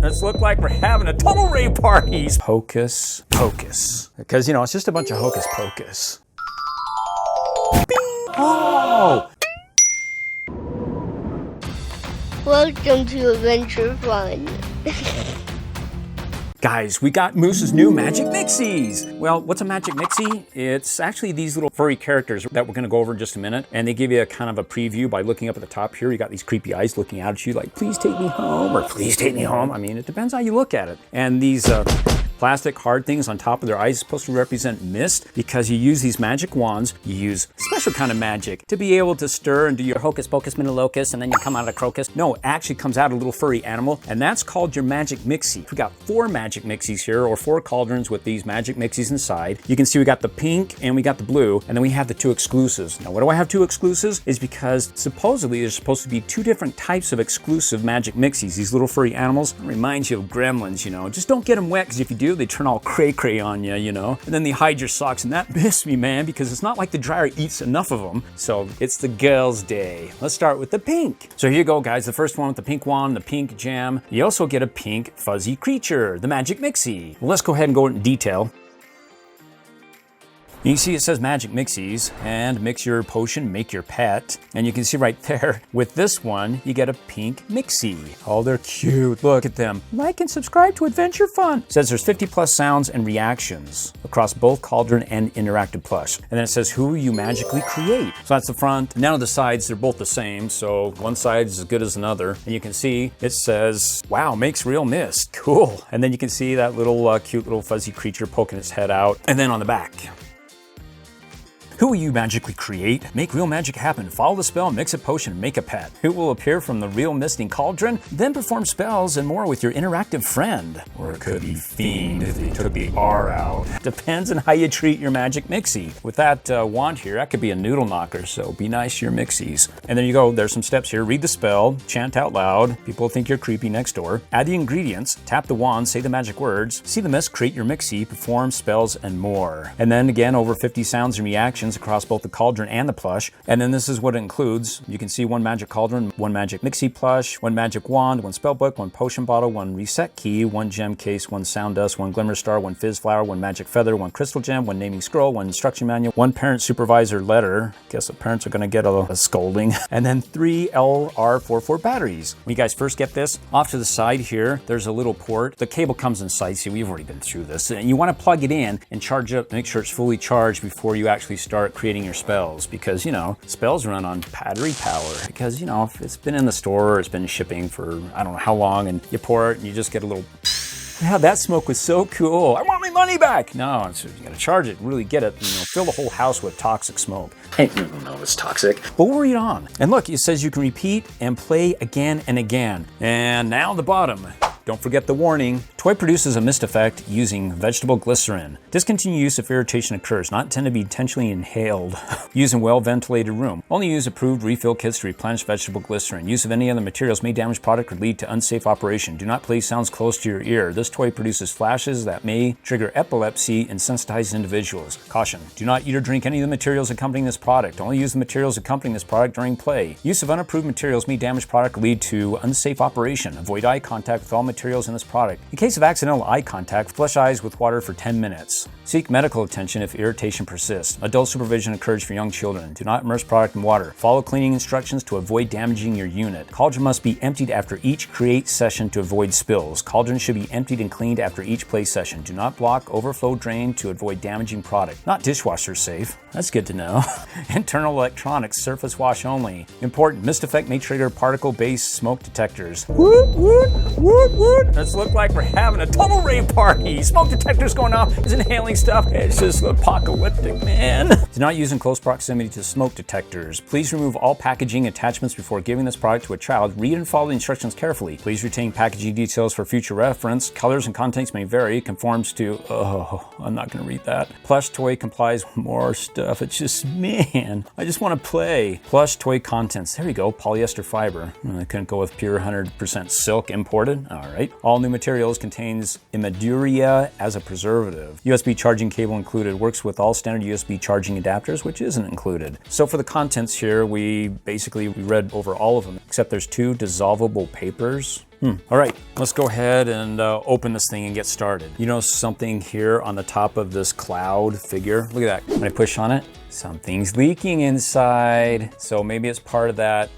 Let's look like we're having a total rave party. Hocus pocus. Because, you know, it's just a bunch of hocus pocus. Bing! Oh! Welcome to AdventureFun. Guys, we got Moose's new Magic Mixies. Well, what's a Magic Mixie? It's actually these little furry characters that we're gonna go over in just a minute. And they give you a kind of a preview by looking up at the top here. You got these creepy eyes looking out at you like, please take me home, or please take me home. I mean, it depends how you look at it. And these plastic hard things on top of their eyes is supposed to represent mist, because you use these magic wands, you use special kind of magic to be able to stir and do your hocus pocus minilocus, and then you come out of crocus. No, it actually comes out a little furry animal, and that's called your Magic Mixie. We got 4 Magic Mixies here, or 4 cauldrons with these Magic Mixies inside. You can see we got the pink and we got the blue, and then we have the 2 exclusives. Now, what do I have 2 exclusives? Is because supposedly there's supposed to be 2 different types of exclusive Magic Mixies. These little furry animals reminds you of gremlins, you know. Just don't get them wet, because if you do, they turn all cray-cray on you, you know. And then they hide your socks, and that pissed me, man, because it's not like the dryer eats enough of them. So it's the girls' day. Let's start with the pink. So here you go, guys. The first one with the pink wand, the pink gem. You also get a pink fuzzy creature, the Magic Mixie. Well, let's go ahead and go into detail. You can see it says Magic Mixies, and mix your potion, make your pet. And you can see right there, with this one, you get a pink Mixie. Oh, they're cute. Look at them. Like and subscribe to AdventureFun. It says there's 50+ sounds and reactions across both Cauldron and Interactive Plush. And then it says, who you magically create. So that's the front. Now the sides, they're both the same. So one side is as good as another. And you can see it says, wow, makes real mist. Cool. And then you can see that little cute little fuzzy creature poking its head out. And then on the back, who will you magically create? Make real magic happen. Follow the spell, mix a potion, make a pet. Who will appear from the real misting cauldron? Then perform spells and more with your interactive friend. Or it could be fiend if they took the R out. Depends on how you treat your Magic Mixie. With that wand here, that could be a noodle knocker, so be nice to your Mixies. And there you go, there's some steps here. Read the spell, chant out loud. People think you're creepy next door. Add the ingredients, tap the wand, say the magic words. See the mist, create your Mixie, perform spells and more. And then again, over 50 sounds and reactions across both the Cauldron and the Plush. And then this is what it includes. You can see 1 Magic Cauldron, 1 Magic Mixie Plush, 1 Magic Wand, 1 Spellbook, 1 Potion Bottle, 1 Reset Key, 1 Gem Case, 1 Sound Dust, 1 Glimmer Star, 1 Fizz Flower, 1 Magic Feather, 1 Crystal Gem, 1 Naming Scroll, 1 Instruction Manual, 1 Parent Supervisor Letter. Guess the parents are going to get a scolding. And then 3 LR44 batteries. When you guys first get this, off to the side here, there's a little port. The cable comes inside, so we've already been through this. And you want to plug it in and charge up, make sure it's fully charged before you actually start creating your spells, because, you know, spells run on battery power. Because, you know, if it's been in the store or it's been shipping for I don't know how long, and you pour it and you just get a little, yeah, that smoke was so cool. I want my money back. No, you gotta charge it, really get it, you know, fill the whole house with toxic smoke. Hey, no, it's toxic. But we'll read on. And look, it says you can repeat and play again and again. And now the bottom. Don't forget the warning. Toy produces a mist effect using vegetable glycerin. Discontinue use if irritation occurs. Not intended to be intentionally inhaled. Use in well-ventilated room. Only use approved refill kits to replenish vegetable glycerin. Use of any other materials may damage product or lead to unsafe operation. Do not play sounds close to your ear. This toy produces flashes that may trigger epilepsy in sensitized individuals. Caution. Do not eat or drink any of the materials accompanying this product. Only use the materials accompanying this product during play. Use of unapproved materials may damage product or lead to unsafe operation. Avoid eye contact with all materials in this product. In case of accidental eye contact, flush eyes with water for 10 minutes. Seek medical attention if irritation persists. Adult supervision encouraged for young children. Do not immerse product in water. Follow cleaning instructions to avoid damaging your unit. Cauldron must be emptied after each create session to avoid spills. Cauldron should be emptied and cleaned after each play session. Do not block overflow drain to avoid damaging product. Not dishwasher safe. That's good to know. Internal electronics surface wash only. Important, mist effect may trigger particle-based smoke detectors. Woot, woot, woot, woot. Let's look like we're having a total rave party. Smoke detectors going off, is inhaling stuff. It's just apocalyptic, man. Do not use in close proximity to smoke detectors. Please remove all packaging attachments before giving this product to a child. Read and follow the instructions carefully. Please retain packaging details for future reference. Colors and contents may vary. Conforms to, oh, I'm not gonna read that. Plush toy complies with more stuff. It's just, man, I just wanna play. Plush toy contents, there you go, polyester fiber. I couldn't go with pure 100% silk imported. All right. All new materials contains Imaduria as a preservative. USB charging cable included. Works with all standard USB charging adapters, which isn't included. So for the contents here, we read over all of them, except there's 2 dissolvable papers. All right, let's go ahead and open this thing and get started. You know something here on the top of this cloud figure? Look at that. When I push on it, something's leaking inside. So maybe it's part of that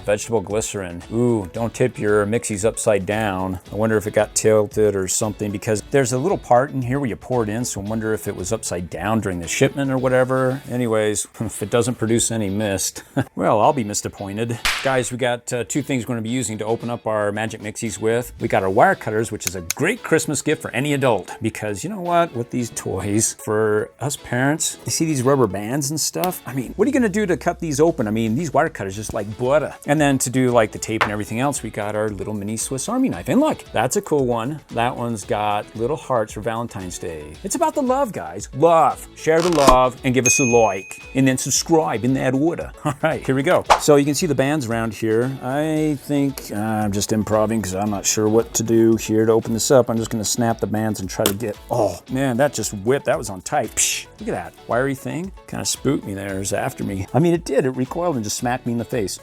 vegetable glycerin. Ooh, don't tip your Mixies upside down. I wonder if it got tilted or something, because there's a little part in here where you pour it in, so I wonder if it was upside down during the shipment or whatever. Anyways, if it doesn't produce any mist, well, I'll be disappointed. Guys, we got two things we're gonna be using to open up our Magic Mixies with. We got our wire cutters, which is a great Christmas gift for any adult, because you know what, with these toys, for us parents, you see these rubber bands and stuff. I mean, what are you gonna do to cut these open? I mean, these wire cutters just like butter. And then to do like the tape and everything else, we got our little mini Swiss Army knife. And look, that's a cool one. That one's got little hearts for Valentine's Day. It's about the love, guys. Love. Share the love and give us a like. And then subscribe in that order. All right, here we go. So you can see the bands around here. I think I'm just improvising because I'm not sure what to do here to open this up. I'm just gonna snap the bands and try to get, oh man, that just whipped. That was on tight. Psh, look at that wiry thing. Kind of spooked me there. It was after me. I mean, it did. It recoiled and just smacked me in the face.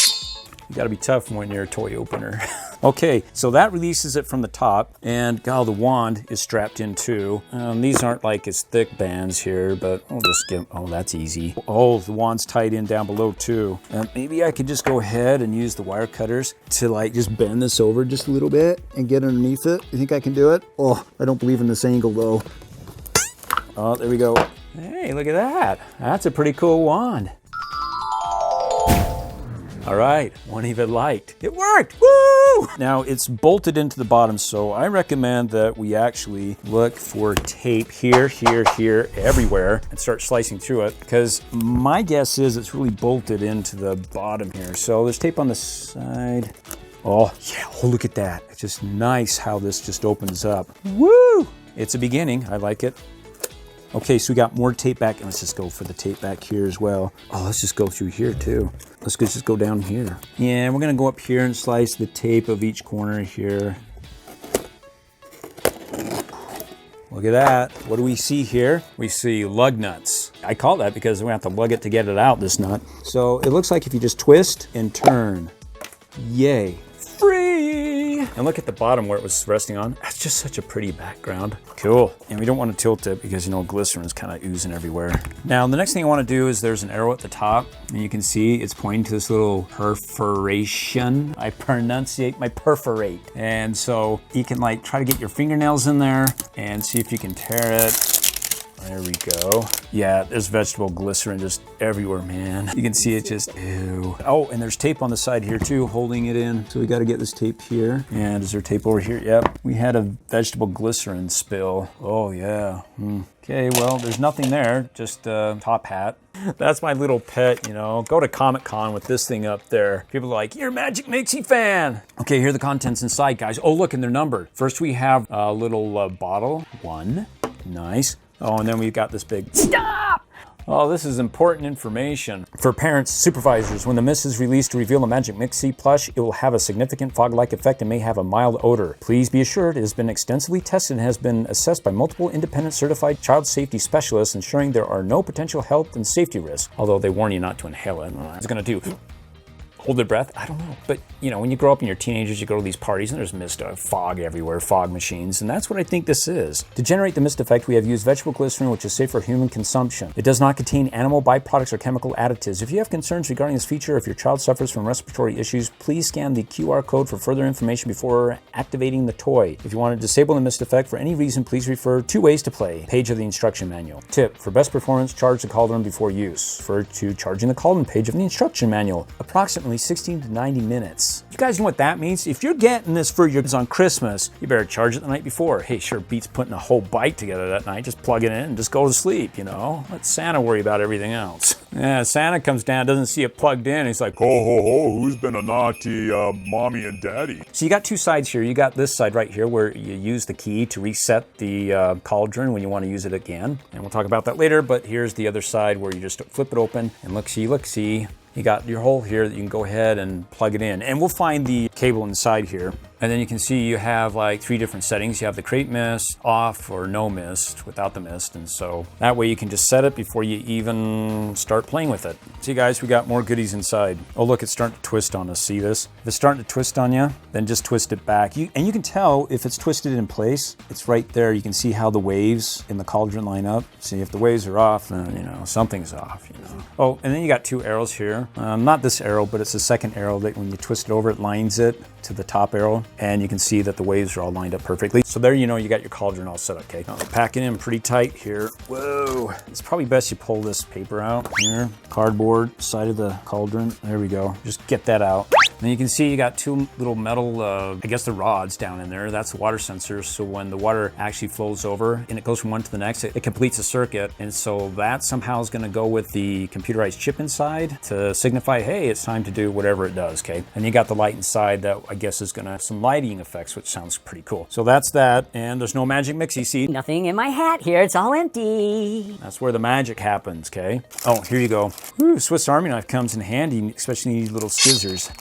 You gotta be tough when you're a toy opener. Okay, so that releases it from the top, and God, the wand is strapped in too. These aren't like as thick bands here, but I'll just get, oh, that's easy. Oh, the wand's tied in down below too. Maybe I could just go ahead and use the wire cutters to like just bend this over just a little bit and get underneath it. You think I can do it? Oh, I don't believe in this angle though. Oh, there we go. Hey, look at that. That's a pretty cool wand. All right, one even liked. It worked, woo! Now it's bolted into the bottom, so I recommend that we actually look for tape here, here, here, everywhere, and start slicing through it, because my guess is it's really bolted into the bottom here. So there's tape on the side. Oh, yeah, oh, look at that. It's just nice how this just opens up. Woo! It's a beginning, I like it. Okay, so we got more tape back, and let's just go for the tape back here as well. Oh, let's just go through here too. Let's just go down here. Yeah, we're gonna go up here and slice the tape of each corner here. Look at that. What do we see here? We see lug nuts. I call that because we have to lug it to get it out, this nut. So it looks like if you just twist and turn, yay. Free! And look at the bottom where it was resting on. That's just such a pretty background. Cool. And we don't want to tilt it because, you know, glycerin is kind of oozing everywhere. Now, the next thing I want to do is there's an arrow at the top, and you can see it's pointing to this little perforation. I pronunciate my perforate. And so you can like try to get your fingernails in there and see if you can tear it. There we go. Yeah, there's vegetable glycerin just everywhere, man. You can see it just, ew. Oh, and there's tape on the side here too, holding it in. So we got to get this tape here. And is there tape over here? Yep. We had a vegetable glycerin spill. Oh, yeah. Okay, well, there's nothing there, just a top hat. That's my little pet, you know. Go to Comic-Con with this thing up there. People are like, you're a Magic Mixie fan. Okay, here are the contents inside, guys. Oh, look, and they're numbered. First, we have a little bottle. One. Nice. Oh, and then we've got this big, stop! Oh, this is important information. For parents, supervisors, when the mist is released to reveal a Magic Mixie plush, it will have a significant fog-like effect and may have a mild odor. Please be assured it has been extensively tested and has been assessed by multiple independent certified child safety specialists, ensuring there are no potential health and safety risks. Although they warn you not to inhale it. It's gonna do. Hold their breath? I don't know. But, you know, when you grow up and you're teenagers, you go to these parties and there's mist, fog everywhere, fog machines, and that's what I think this is. To generate the mist effect, we have used vegetable glycerin, which is safe for human consumption. It does not contain animal byproducts or chemical additives. If you have concerns regarding this feature, or if your child suffers from respiratory issues, please scan the QR code for further information before activating the toy. If you want to disable the mist effect for any reason, please refer to Ways to Play, page of the instruction manual. Tip, for best performance, charge the cauldron before use. Refer to charging the cauldron page of the instruction manual. Approximately 16 to 90 minutes. You guys know what that means? If you're getting this for your kids on Christmas, you better charge it the night before. Hey, sure beats putting a whole bite together that night. Just plug it in and just go to sleep, you know? Let Santa worry about everything else. Yeah, Santa comes down, doesn't see it plugged in. He's like, ho, ho, ho, who's been a naughty mommy and daddy? So you got two sides here. You got this side right here where you use the key to reset the cauldron when you want to use it again. And we'll talk about that later, but here's the other side where you just flip it open and look-see. You got your hole here that you can go ahead and plug it in. And we'll find the cable inside here. And then you can see you have like 3 different settings. You have the create mist, off, or no mist, without the mist. And so that way you can just set it before you even start playing with it. See guys, we got more goodies inside. Oh look, it's starting to twist on us. See this? If it's starting to twist on you, then just twist it back. And you can tell if it's twisted in place. It's right there. You can see how the waves in the cauldron line up. See, if the waves are off, then you know something's off. You know. Oh, and then you got 2 arrows here. Not this arrow, but it's the second arrow that when you twist it over, it lines it to the top arrow, and you can see that the waves are all lined up perfectly. So there you know you got your cauldron all set up, okay? Now, pack it in pretty tight here. Whoa! It's probably best you pull this paper out here. Cardboard side of the cauldron. There we go. Just get that out. And you can see you got 2 little metal, I guess the rods down in there. That's the water sensors. So when the water actually flows over and it goes from one to the next, it completes a circuit. And so that somehow is going to go with the computerized chip inside to signify, hey, it's time to do whatever it does, okay? And you got the light inside that I guess is going to have some lighting effects, which sounds pretty cool. So that's that. And there's no Magic Mixie, see? Nothing in my hat here. It's all empty. That's where the magic happens, okay? Oh, here you go. Ooh, Swiss Army knife comes in handy, especially these little scissors.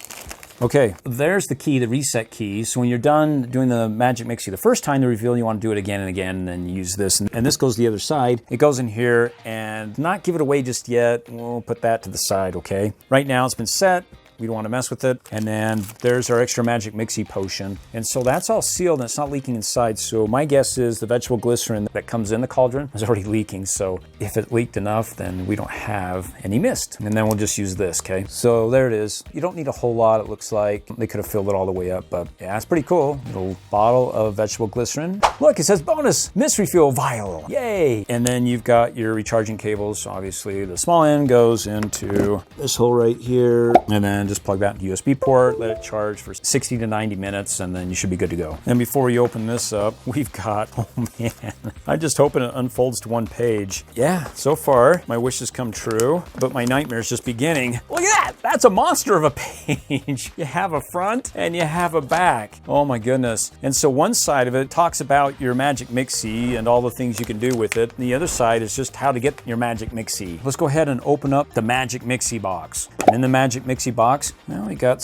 Okay, there's the key, the reset key. So when you're done doing the Magic Mixie the first time, the reveal, you want to do it again and again, and then use this. And this goes the other side. It goes in here, and not give it away just yet. We'll put that to the side, okay? Right now it's been set. We don't want to mess with it. And then there's our extra Magic Mixie potion. And so that's all sealed and it's not leaking inside. So my guess is the vegetable glycerin that comes in the cauldron is already leaking. So if it leaked enough, then we don't have any mist. And then we'll just use this, okay? So there it is. You don't need a whole lot, it looks like. They could have filled it all the way up, but yeah, it's pretty cool. Little bottle of vegetable glycerin. Look, it says bonus mist refuel vial. Yay! And then you've got your recharging cables. Obviously, the small end goes into this hole right here. And then just plug that in the USB port, let it charge for 60 to 90 minutes, and then you should be good to go. And before you open this up, we've got, oh man, I just hope it unfolds to one page. Yeah, so far, my wishes come true, but my nightmare's just beginning. Look at that! That's a monster of a page. You have a front and you have a back. Oh my goodness. And so one side of it talks about your Magic Mixie and all the things you can do with it. And the other side is just how to get your Magic Mixie. Let's go ahead and open up the Magic Mixie box. And in the Magic Mixie box, well, we got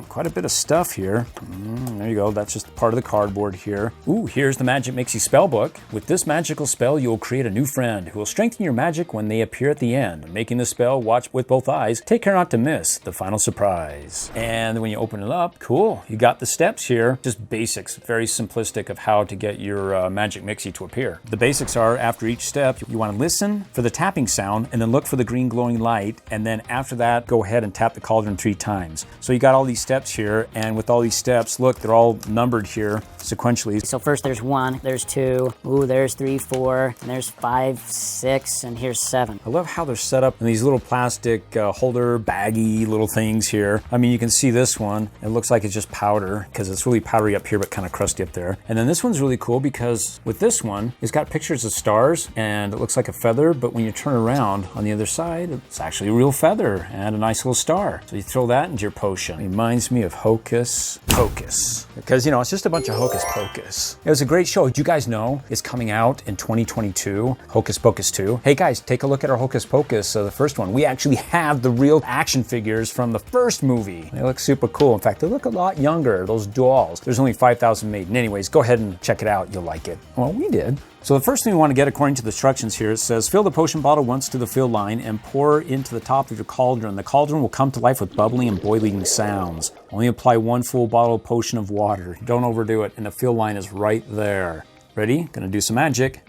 quite a bit of stuff here. There you go. That's just part of the cardboard here. Ooh, here's the Magic Mixie spell book. With this magical spell, you will create a new friend who will strengthen your magic when they appear at the end. Making the spell, watch with both eyes. Take care not to miss the final surprise. And when you open it up, cool. You got the steps here. Just basics, very simplistic of how to get your Magic Mixie to appear. The basics are, after each step, you want to listen for the tapping sound and then look for the green glowing light. And then after that, go ahead and tap the cauldron 3 times. So you got all these steps here, and with all these steps, look, they're all numbered here sequentially. So first there's 1, there's 2, ooh, there's 3, 4, and there's 5, 6, and here's 7. I love how they're set up in these little plastic holder, baggy little things here. I mean, you can see this one. It looks like it's just powder because it's really powdery up here, but kind of crusty up there. And then this one's really cool because with this one, it's got pictures of stars, and it looks like a feather, but when you turn around on the other side, it's actually a real feather and a nice little star. So you throw that into your potion. It reminds me of Hocus Pocus because, you know, it's just a bunch of Hocus Pocus. It was a great show. Did you guys know it's coming out in 2022, Hocus Pocus 2? Hey guys, take a look at our Hocus Pocus, the first one. We actually have the real action figures from the first movie. They look super cool. In fact, they look a lot younger, those dolls. There's only 5,000 made. And anyways, go ahead and check it out. You'll like it. Well, we did. So the first thing we want to get, according to the instructions here, it says fill the potion bottle once to the fill line and pour into the top of your cauldron. The cauldron will come to life with bubbling and boiling sounds. Only apply 1 full bottle of potion of water. Don't overdo it, and the fill line is right there. Ready? Gonna do some magic.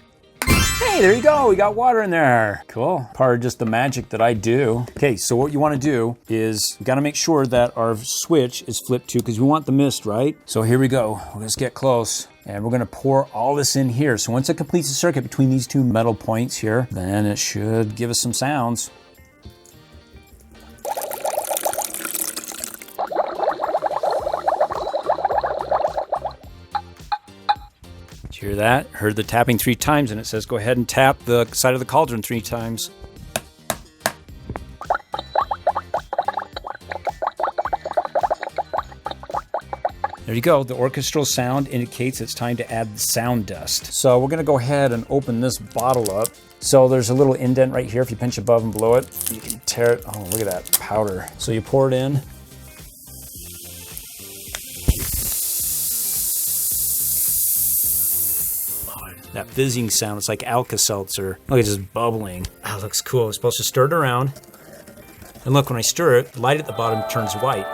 Hey, there you go. We got water in there. Cool. Part of just the magic that I do. Okay, so what you want to do is we got to make sure that our switch is flipped to, because we want the mist, right? So here we go. Let's get close. And we're going to pour all this in here. So once it completes the circuit between these 2 metal points here, then it should give us some sounds. Hear that? Heard the tapping 3 times, and it says go ahead and tap the side of the cauldron 3 times. There you go. The orchestral sound indicates it's time to add the sound dust. So we're going to go ahead and open this bottle up. So there's a little indent right here. If you pinch above and below it, you can tear it. Oh, look at that powder. So you pour it in. that fizzing sound. It's like Alka-Seltzer. Look, it's just bubbling. Oh, it looks cool. I'm supposed to stir it around. And look, when I stir it, the light at the bottom turns white.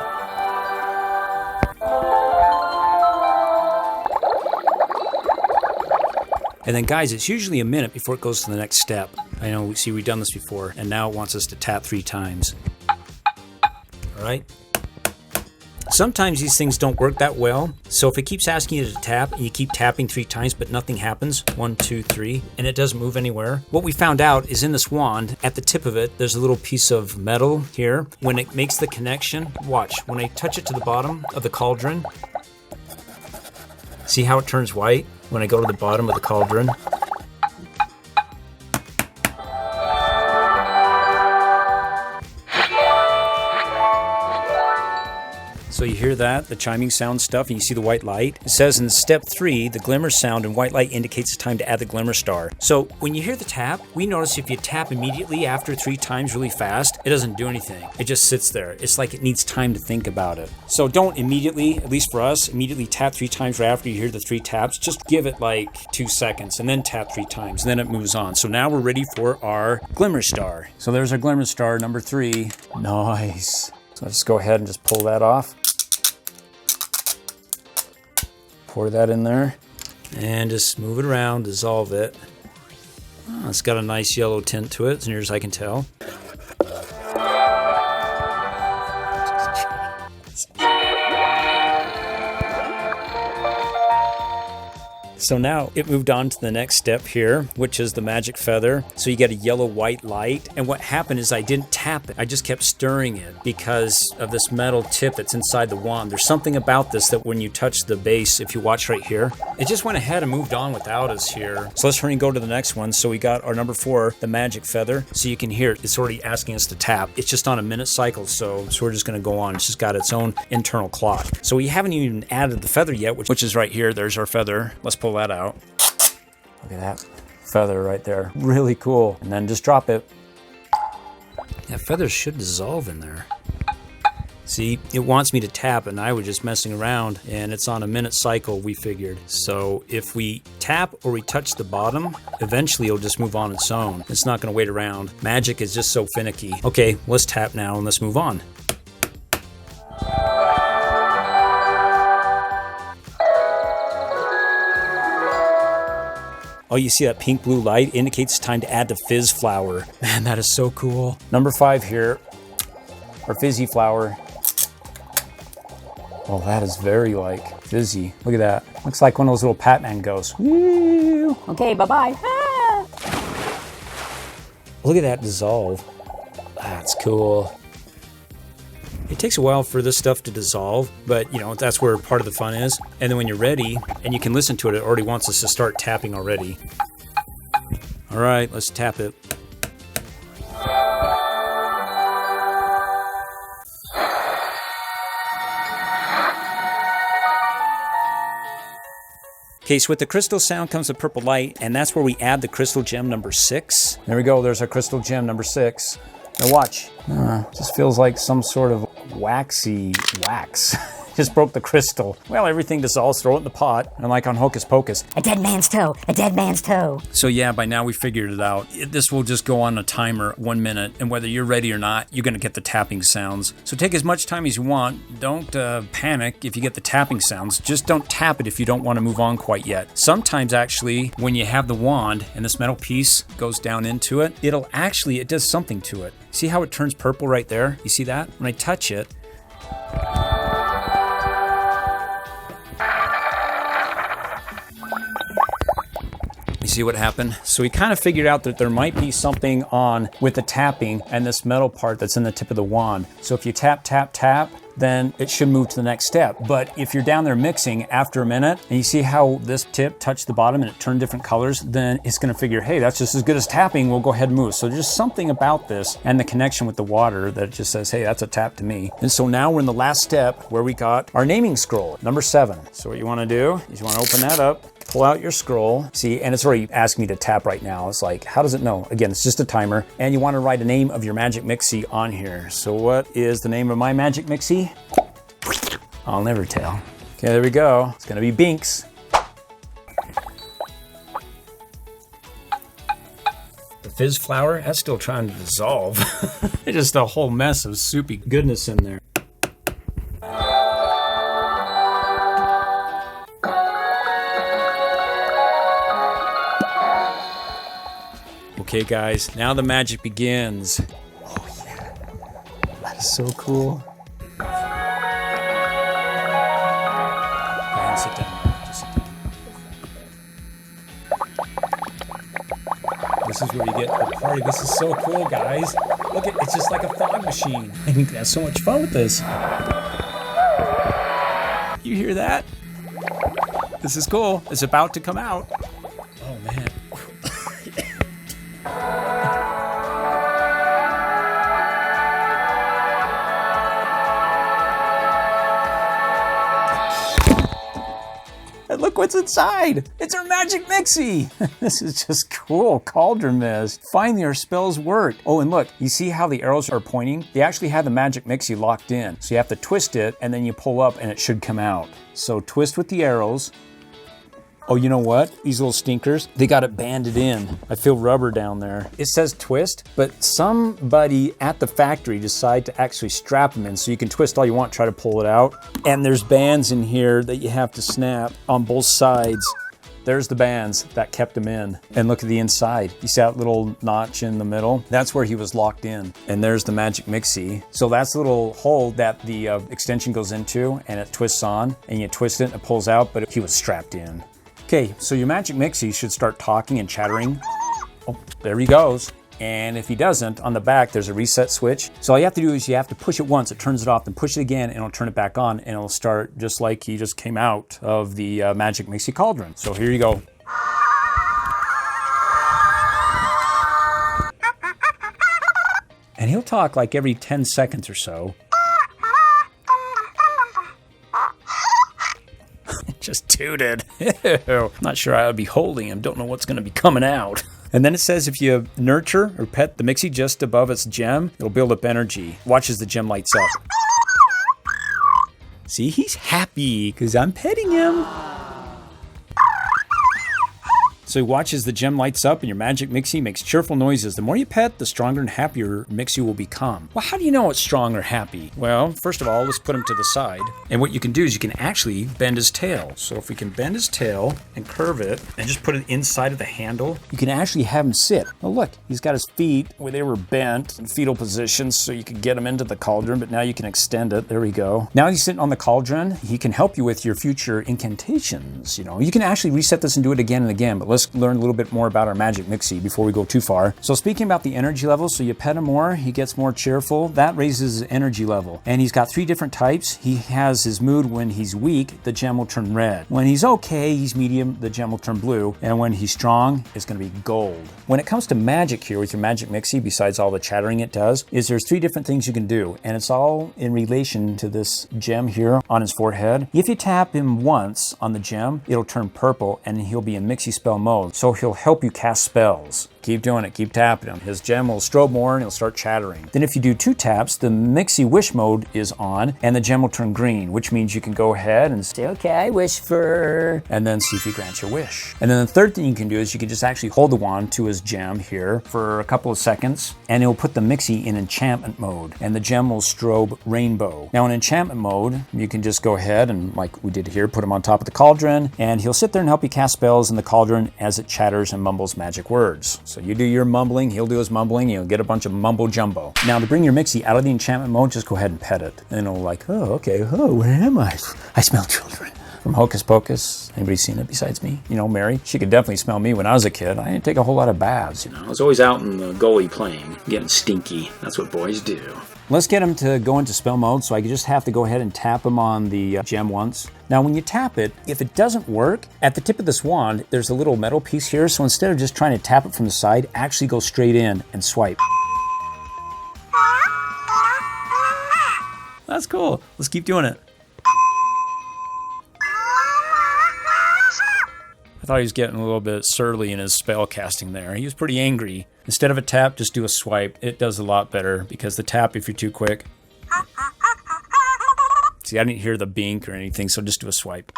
And then guys, it's usually a minute before it goes to the next step. I know, we've done this before, and now it wants us to tap 3 times. All right. Sometimes these things don't work that well. So if it keeps asking you to tap and you keep tapping 3 times but nothing happens, 1, 2, 3, and it doesn't move anywhere, what we found out is in this wand, at the tip of it, there's a little piece of metal here. When it makes the connection, watch, when I touch it to the bottom of the cauldron, see how it turns white when I go to the bottom of the cauldron? So you hear that, the chiming sound stuff, and you see the white light? It says in step 3, the glimmer sound and white light indicates it's time to add the glimmer star. So when you hear the tap, we notice if you tap immediately after 3 times really fast, it doesn't do anything. It just sits there. It's like it needs time to think about it. So don't immediately, at least for us, immediately tap 3 times right after you hear the 3 taps. Just give it like 2 seconds and then tap 3 times, and then it moves on. So now we're ready for our glimmer star. So there's our glimmer star, number 3. Nice. So let's go ahead and just pull that off. Pour that in there and just move it around, dissolve it. Oh, it's got a nice yellow tint to it, as near as I can tell. So now it moved on to the next step here, which is the magic feather. So you get a yellow-white light. And what happened is I didn't tap it. I just kept stirring it because of this metal tip that's inside the wand. There's something about this that when you touch the base, if you watch right here, it just went ahead and moved on without us here. So let's hurry and go to the next one. So we got our number 4, the magic feather. So you can hear it. It's already asking us to tap. It's just on a minute cycle. So we're just going to go on. It's just got its own internal clock. So we haven't even added the feather yet, which is right here. There's our feather. Let's pull that out. Look at that feather right there. Really cool. And then just drop it. That feather should dissolve in there. See, it wants me to tap and I was just messing around, and it's on a minute cycle, we figured. So if we tap or we touch the bottom, eventually it'll just move on its own. It's not going to wait around. Magic is just so finicky. Okay, let's tap now and let's move on. Oh, you see that pink blue light indicates it's time to add the fizz flower. Man, that is so cool. Number 5 here, our fizzy flower. Oh, that is very like fizzy. Look at that. Looks like one of those little Pac-Man ghosts. Woo! Okay, bye-bye. Ah! Look at that dissolve. That's cool. It takes a while for this stuff to dissolve, but you know, that's where part of the fun is. And then when you're ready, and you can listen to it, it already wants us to start tapping already. All right, let's tap it. Okay, so with the crystal sound comes the purple light, and that's where we add the crystal gem number 6. There we go, there's our crystal gem number 6. Now watch, just feels like some sort of waxy wax. Just broke the crystal. Well, everything dissolves, throw it in the pot, and like on Hocus Pocus. A dead man's toe, a dead man's toe. So yeah, by now we figured it out. This will just go on a timer, 1 minute, and whether you're ready or not, you're gonna get the tapping sounds. So take as much time as you want. Don't panic if you get the tapping sounds. Just don't tap it if you don't wanna move on quite yet. Sometimes actually, when you have the wand and this metal piece goes down into it, it does something to it. See how it turns purple right there? You see that? When I touch it, see what happened? So we kind of figured out that there might be something on with the tapping and this metal part that's in the tip of the wand. So if you tap, tap, tap, then it should move to the next step. But if you're down there mixing after a minute and you see how this tip touched the bottom and it turned different colors, then it's gonna figure, hey, that's just as good as tapping, we'll go ahead and move. So there's something about this and the connection with the water that just says, hey, that's a tap to me. And so now we're in the last step where we got our naming scroll, number 7. So what you wanna do is you wanna open that up, pull out your scroll, see, and it's already asking me to tap right now. It's like, how does it know? Again, it's just a timer, and you want to write a name of your Magic Mixie on here. So what is the name of my Magic Mixie? I'll never tell. Okay, there we go. It's gonna be Binks. fizz flour, that's still trying to dissolve. It's just a whole mess of soupy goodness in there. Okay guys, now the magic begins. Oh yeah, that is so cool. Go ahead and sit down. Just sit down. This is where you get the party. This is so cool, guys. Look, it's just like a fog machine. I think that's so much fun with this. You hear that? This is cool. It's about to come out. Oh man. And look what's inside. It's our Magic Mixie. This is just cool. Cauldron mist. Finally, our spells work. Oh, and look, you see how the arrows are pointing? They actually have the Magic Mixie locked in. So you have to twist it and then you pull up and it should come out. So twist with the arrows. Oh, you know what? These little stinkers, they got it banded in. I feel rubber down there. It says twist, but somebody at the factory decided to actually strap them in so you can twist all you want, try to pull it out. And there's bands in here that you have to snap on both sides. There's the bands that kept him in. And look at the inside. You see that little notch in the middle? That's where he was locked in. And there's the Magic Mixie. So that's the little hole that the extension goes into and it twists on and you twist it and it pulls out, but he was strapped in. Okay, so your Magic Mixie should start talking and chattering. Oh, there he goes. And if he doesn't, on the back, there's a reset switch. So all you have to do is you have to push it once, it turns it off, then push it again, and it'll turn it back on, and it'll start just like he just came out of the Magic Mixie Cauldron. So here you go. And he'll talk like every 10 seconds or so. Just tooted. Ew. Not sure I would be holding him. Don't know what's going to be coming out. And then it says if you nurture or pet the Mixie just above its gem, it'll build up energy. Watch as the gem lights up. See, he's happy because I'm petting him. So he watches the gem lights up and your Magic Mixie makes cheerful noises. The more you pet, the stronger and happier Mixie will become. Well, how do you know it's strong or happy? Well, first of all, let's put him to the side. And what you can do is you can actually bend his tail. So if we can bend his tail and curve it and just put it inside of the handle, you can actually have him sit. Oh, look, he's got his feet where they were bent in fetal positions so you could get him into the cauldron, but now you can extend it. There we go. Now he's sitting on the cauldron. He can help you with your future incantations. You know, you can actually reset this and do it again and again, but let's learn a little bit more about our Magic Mixie before we go too far. So speaking about the energy level, so you pet him more, he gets more cheerful. That raises his energy level. And he's got 3 different types. He has his mood when he's weak, the gem will turn red. When he's okay, he's medium, the gem will turn blue. And when he's strong, it's going to be gold. When it comes to magic here with your Magic Mixie, besides all the chattering it does, is there's 3 different things you can do. And it's all in relation to this gem here on his forehead. If you tap him once on the gem, it'll turn purple and he'll be in Mixie spell mode. So he'll help you cast spells. Keep doing it, keep tapping him. His gem will strobe more and he'll start chattering. Then if you do 2 taps, the Mixie wish mode is on and the gem will turn green, which means you can go ahead and say, okay, I wish for, and then see if he grants your wish. And then the third thing you can do is you can just actually hold the wand to his gem here for a couple of seconds and it'll put the Mixie in enchantment mode and the gem will strobe rainbow. Now in enchantment mode, you can just go ahead and like we did here, put him on top of the cauldron and he'll sit there and help you cast spells in the cauldron as it chatters and mumbles magic words. So you do your mumbling, he'll do his mumbling, you'll get a bunch of mumbo jumbo. Now to bring your Mixie out of the enchantment mode, just go ahead and pet it. And it'll like, oh, okay, oh, where am I? I smell children. From Hocus Pocus. Anybody seen it besides me? You know, Mary, she could definitely smell me when I was a kid. I didn't take a whole lot of baths, you know. I was always out in the gully playing, getting stinky. That's what boys do. Let's get him to go into spell mode, so I just have to go ahead and tap him on the gem once. Now when you tap it, if it doesn't work, at the tip of this wand, there's a little metal piece here, so instead of just trying to tap it from the side, actually go straight in and swipe. That's cool. Let's keep doing it. I thought he was getting a little bit surly in his spell casting there. He was pretty angry. Instead of a tap, just do a swipe. It does a lot better because the tap, if you're too quick. See, I didn't hear the bink or anything, so just do a swipe.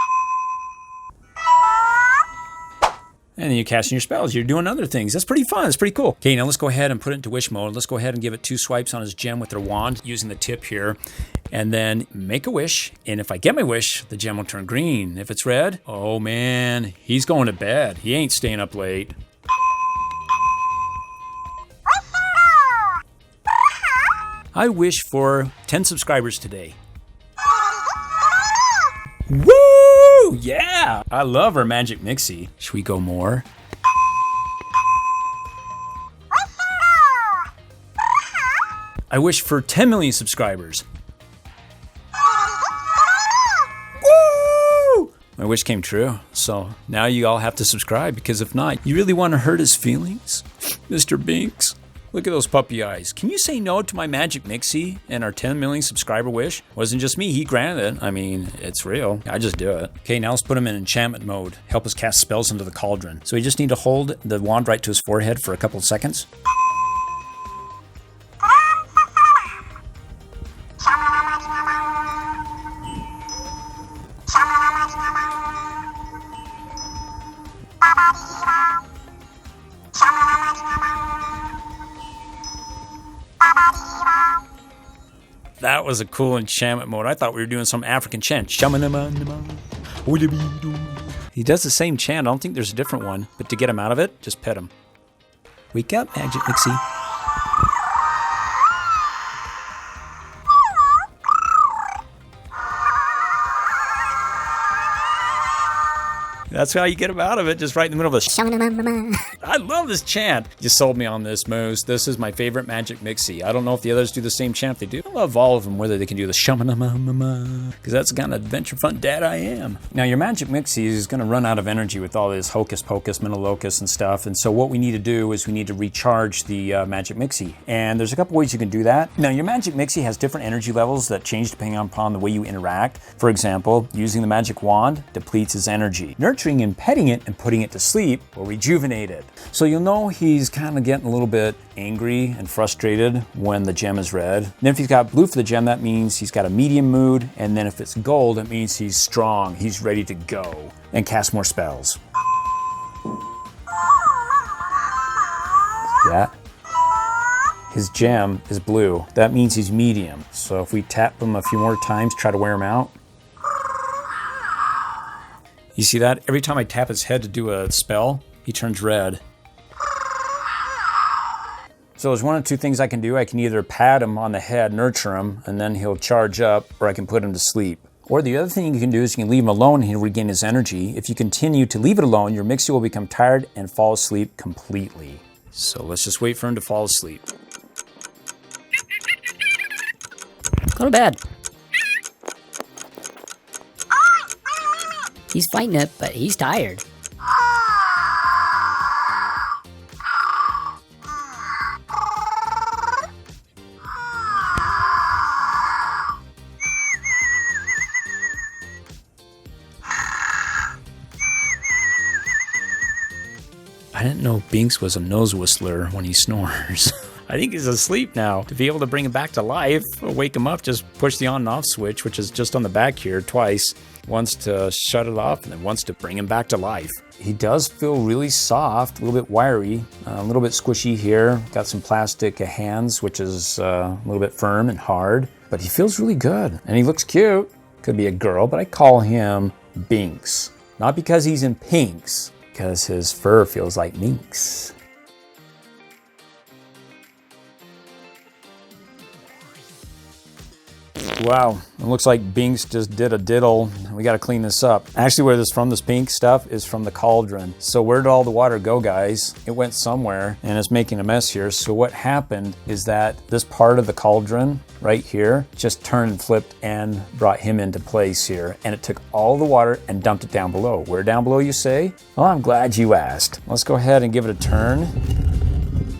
And then you're casting your spells. You're doing other things. That's pretty fun. It's pretty cool. Okay, now let's go ahead and put it into wish mode. Let's go ahead and give it 2 swipes on his gem with their wand using the tip here. And then make a wish. And if I get my wish, the gem will turn green. If it's red, oh man, he's going to bed. He ain't staying up late. I wish for 10 subscribers today. Woo! Yeah! I love our Magic Mixie. Should we go more? I wish for 10 million subscribers. Woo! My wish came true. So now you all have to subscribe, because if not, you really want to hurt his feelings? Mr. Binks. Look at those puppy eyes. Can you say no to my Magic Mixie and our 10 million subscriber wish? Wasn't just me, he granted it. I mean, it's real. I just do it. Okay, now let's put him in enchantment mode. Help us cast spells into the cauldron. So we just need to hold the wand right to his forehead for a couple of seconds. That was a cool enchantment mode. I thought we were doing some African chant. He does the same chant. I don't think there's a different one. But to get him out of it, just pet him. Wake up, Magic Mixie. That's how you get him out of it, just right in the middle of the I love this chant. You sold me on this, Moose. This is my favorite Magic Mixie. I don't know if the others do the same chant. If they do, I love all of them, whether they can do the because that's the kind of adventure fun dad I am. Now, your Magic Mixie is going to run out of energy with all this hocus pocus, mental locus and stuff. And so what we need to do is we need to recharge the Magic Mixie. And there's a couple ways you can do that. Now, your Magic Mixie has different energy levels that change depending upon the way you interact. For example, using the magic wand depletes his energy. Nurturing and petting it and putting it to sleep will rejuvenate it. So you'll know he's kind of getting a little bit angry and frustrated when the gem is red. And if he's got blue for the gem, that means he's got a medium mood. And then if it's gold, it means he's strong. He's ready to go and cast more spells. Yeah. His gem is blue. That means he's medium. So if we tap him a few more times, try to wear him out. You see that? Every time I tap his head to do a spell, he turns red. So there's one of two things I can do. I can either pat him on the head, nurture him, and then he'll charge up, or I can put him to sleep. Or the other thing you can do is you can leave him alone and he'll regain his energy. If you continue to leave it alone, your Mixie will become tired and fall asleep completely. So let's just wait for him to fall asleep. Go to bed. He's fighting it, but he's tired. I didn't know Binks was a nose whistler when he snores. I think he's asleep now. To be able to bring him back to life, or wake him up, just push the on and off switch, which is just on the back here twice. Once to shut it off and then once to bring him back to life. He does feel really soft, a little bit wiry, a little bit squishy here. Got some plastic hands, which is a little bit firm and hard, but he feels really good and he looks cute. Could be a girl, but I call him Binks. Not because he's in pinks, because his fur feels like minks. Wow, it looks like Binks just did a diddle. We gotta clean this up. Actually, where this from, this pink stuff, is from the cauldron. So where did all the water go, guys? It went somewhere and it's making a mess here. So what happened is that this part of the cauldron right here just turned and flipped and brought him into place here. And it took all the water and dumped it down below. Where down below, you say? Well, I'm glad you asked. Let's go ahead and give it a turn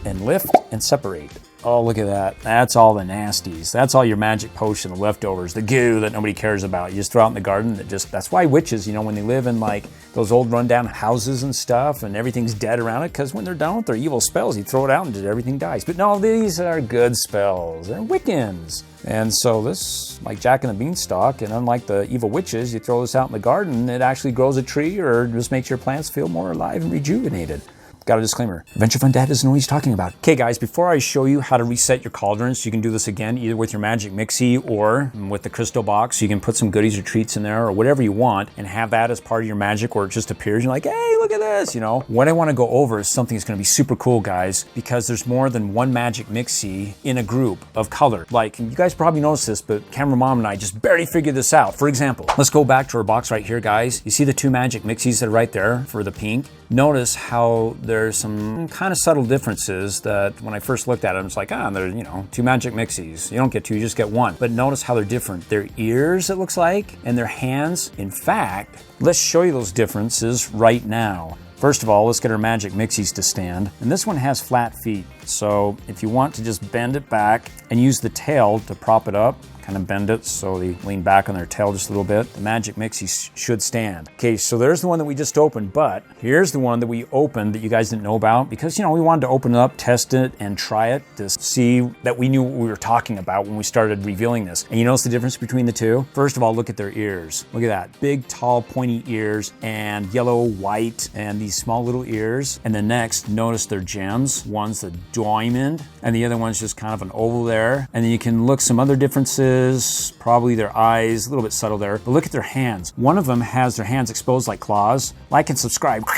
and lift and separate. Oh, look at that. That's all the nasties. That's all your magic potion, the leftovers, the goo that nobody cares about. You just throw out in the garden. That's why witches, you know, when they live in like those old rundown houses and stuff and everything's dead around it, because when they're done with their evil spells, you throw it out and everything dies. But no, these are good spells. They're Wiccans. And so this, like Jack and the Beanstalk, and unlike the evil witches, you throw this out in the garden, it actually grows a tree or just makes your plants feel more alive and rejuvenated. Got a disclaimer. AdventureFun Dad doesn't know what he's talking about. Okay guys, before I show you how to reset your cauldrons, you can do this again either with your Magic Mixie or with the crystal box. You can put some goodies or treats in there or whatever you want and have that as part of your magic, or it just appears. You're like, hey, look at this, you know. What I want to go over is something that's going to be super cool, guys, because there's more than one Magic Mixie in a group of color. Like, you guys probably noticed this, but Camera Mom and I just barely figured this out. For example, let's go back to our box right here, guys. You see the two Magic Mixies that are right there for the pink? Notice how there's some kind of subtle differences that when I first looked at them, it's like, there's, you know, two Magic Mixies. You don't get two, you just get one. But notice how they're different. Their ears, it looks like, and their hands. In fact, let's show you those differences right now. First of all, let's get our Magic Mixies to stand. And this one has flat feet. So if you want to just bend it back and use the tail to prop it up, kind of bend it so they lean back on their tail just a little bit, the Magic Mixies should stand. Okay, so there's the one that we just opened, but here's the one that we opened that you guys didn't know about because, you know, we wanted to open it up, test it, and try it to see that we knew what we were talking about when we started revealing this. And you notice the difference between the two? First of all, look at their ears. Look at that. Big, tall, pointy ears and yellow, white, and these small little ears. And then next, notice their gems. One's a diamond, and the other one's just kind of an oval there. And then you can look some other differences, probably their eyes, a little bit subtle there. But look at their hands. One of them has their hands exposed like claws. Like and subscribe,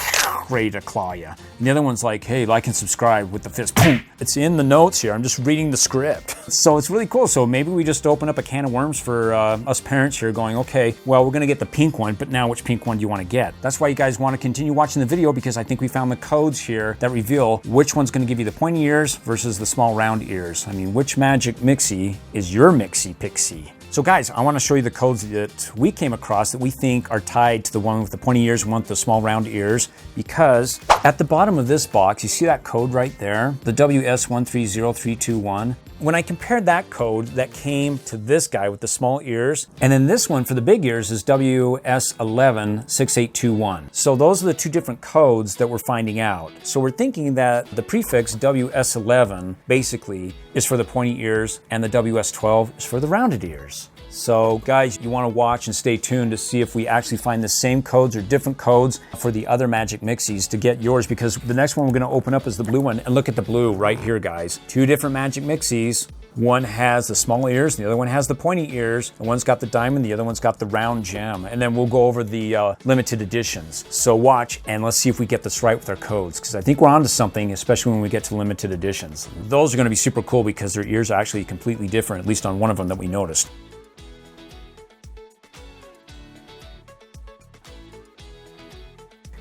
ready to claw you. And the other one's like, hey, like and subscribe with the fist. Boom. It's in the notes here. I'm just reading the script. So it's really cool. So maybe we just open up a can of worms for us parents here going, okay, well, we're gonna get the pink one, but now which pink one do you wanna get? That's why you guys wanna continue watching the video, because I think we found the codes here that reveal which one's gonna give you the pointy ears versus the small round ears. I mean, which Magic Mixie is your Mixie Pixie? So guys, I want to show you the codes that we came across that we think are tied to the one with the pointy ears and one with the small round ears, because at the bottom of this box, you see that code right there, the WS130321. When I compared that code that came to this guy with the small ears, and then this one for the big ears is WS116821. So those are the two different codes that we're finding out. So we're thinking that the prefix WS11 basically is for the pointy ears and the WS12 is for the rounded ears. So guys, you want to watch and stay tuned to see if we actually find the same codes or different codes for the other Magic Mixies to get yours, because the next one we're going to open up is the blue one. And look at the blue right here, guys. Two different Magic Mixies. One has the small ears, and the other one has the pointy ears. The one's got the diamond, the other one's got the round gem. And then we'll go over the limited editions. So watch, and let's see if we get this right with our codes, because I think we're onto something, especially when we get to limited editions. Those are going to be super cool because their ears are actually completely different, at least on one of them that we noticed.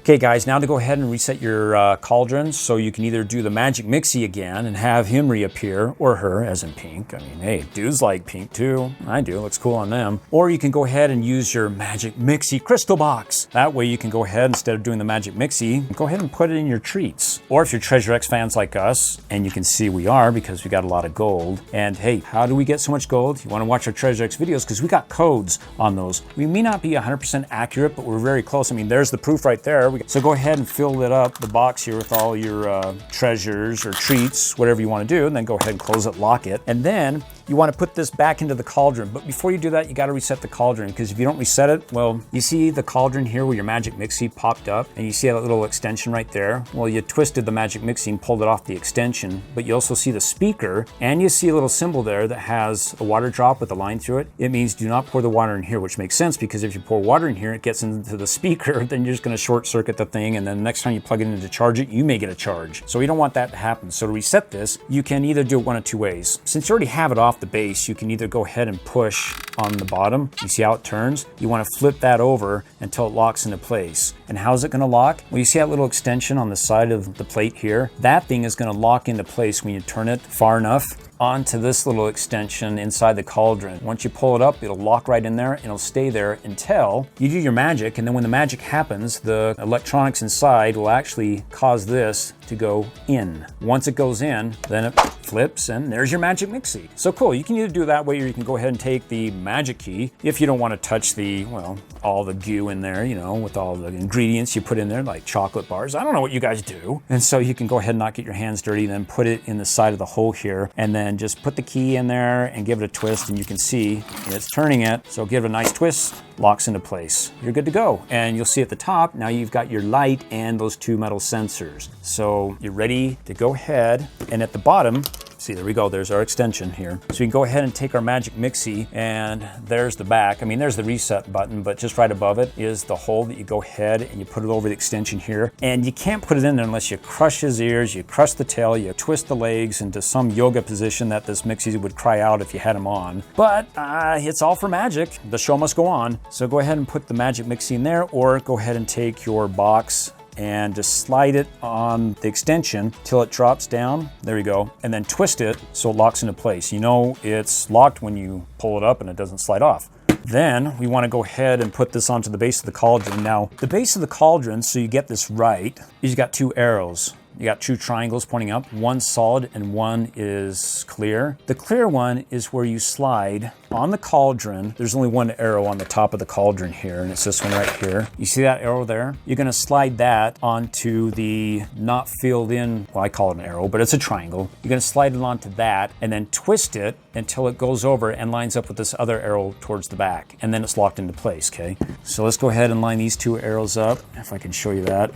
Okay guys, now to go ahead and reset your cauldrons, so you can either do the Magic Mixie again and have him reappear, or her, as in pink. I mean, hey, dudes like pink too. I do, looks cool on them. Or you can go ahead and use your Magic Mixie crystal box. That way you can go ahead, instead of doing the Magic Mixie, go ahead and put it in your treats. Or if you're Treasure X fans like us, and you can see we are because we got a lot of gold. And hey, how do we get so much gold? You want to watch our Treasure X videos because we got codes on those. We may not be 100% accurate, but we're very close. I mean, there's the proof right there. So go ahead and fill it up, the box here, with all your treasures or treats, whatever you want to do, and then go ahead and close it, lock it. And then you want to put this back into the cauldron. But before you do that, you got to reset the cauldron, because if you don't reset it, well, you see the cauldron here where your Magic Mixie popped up, and you see that little extension right there? Well, you twisted the Magic Mixie and pulled it off the extension, but you also see the speaker, and you see a little symbol there that has a water drop with a line through it. It means do not pour the water in here, which makes sense, because if you pour water in here, it gets into the speaker, then you're just going to short circuit the thing, and then the next time you plug it in to charge it, you may get a charge. So we don't want that to happen. So to reset this, you can either do it one of two ways. Since you already have it off the base, you can either go ahead and push on the bottom. You see how it turns? You want to flip that over until it locks into place. And how's it going to lock? Well, you see that little extension on the side of the plate here? That thing is going to lock into place when you turn it far enough onto this little extension inside the cauldron. Once you pull it up, it'll lock right in there and it'll stay there until you do your magic, and then when the magic happens, the electronics inside will actually cause this to go in. Once it goes in, then it flips and there's your Magic Mixie. So cool, you can either do it that way or you can go ahead and take the magic key if you don't want to touch the, well, all the goo in there, you know, with all the ingredients you put in there, like chocolate bars. I don't know what you guys do. And so you can go ahead and not get your hands dirty, then put it in the side of the hole here, and then just put the key in there and give it a twist, and you can see it's turning it. So give it a nice twist, locks into place. You're good to go. And you'll see at the top, now you've got your light and those two metal sensors. So you're ready to go ahead, and at the bottom, see, there we go, there's our extension here. So we can go ahead and take our Magic Mixie, and there's the back. I mean, there's the reset button, but just right above it is the hole that you go ahead and you put it over the extension here. And you can't put it in there unless you crush his ears, you crush the tail, you twist the legs into some yoga position that this Mixie would cry out if you had him on. But it's all for magic. The show must go on. So go ahead and put the Magic Mixie in there, or go ahead and take your box and just slide it on the extension till it drops down. There you go. And then twist it so it locks into place. You know it's locked when you pull it up and it doesn't slide off. Then we want to go ahead and put this onto the base of the cauldron. Now, the base of the cauldron, so you get this right, is you got two arrows. You got two triangles pointing up, one solid and one is clear. The clear one is where you slide on the cauldron. There's only one arrow on the top of the cauldron here, and it's this one right here. You see that arrow there? You're gonna slide that onto the not filled in, well, I call it an arrow, but it's a triangle. You're gonna slide it onto that and then twist it until it goes over and lines up with this other arrow towards the back, and then it's locked into place, okay? So let's go ahead and line these two arrows up, if I can show you that.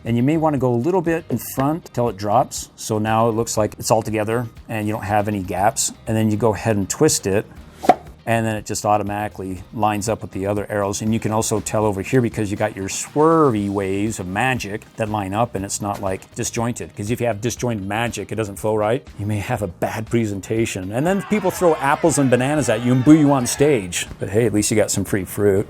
And you may want to go a little bit in front till it drops. So now it looks like it's all together and you don't have any gaps. And then you go ahead and twist it, and then it just automatically lines up with the other arrows. And you can also tell over here, because you got your swervy waves of magic that line up, and it's not like disjointed. Because if you have disjointed magic, it doesn't flow right. You may have a bad presentation. And then people throw apples and bananas at you and boo you on stage. But hey, at least you got some free fruit.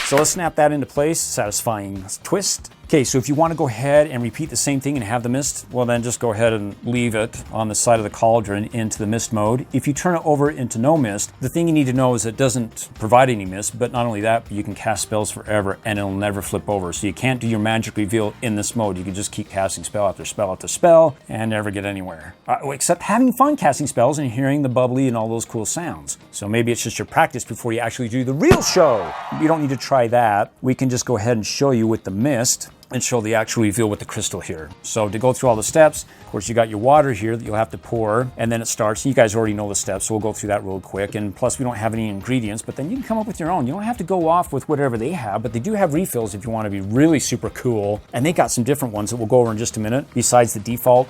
So let's snap that into place. Satisfying twist. Okay, so if you want to go ahead and repeat the same thing and have the mist, well then just go ahead and leave it on the side of the cauldron into the mist mode. If you turn it over into no mist, the thing you need to know is it doesn't provide any mist, but not only that, but you can cast spells forever and it'll never flip over. So you can't do your magic reveal in this mode. You can just keep casting spell after spell after spell and never get anywhere. Except having fun casting spells and hearing the bubbly and all those cool sounds. So maybe it's just your practice before you actually do the real show. You don't need to try that. We can just go ahead and show you with the mist and show the actual reveal with the crystal here. So to go through all the steps, of course you got your water here that you'll have to pour, and then it starts. You guys already know the steps, so we'll go through that real quick. And plus we don't have any ingredients, but then you can come up with your own. You don't have to go off with whatever they have, but they do have refills if you want to be really super cool. And they got some different ones that we'll go over in just a minute, besides the default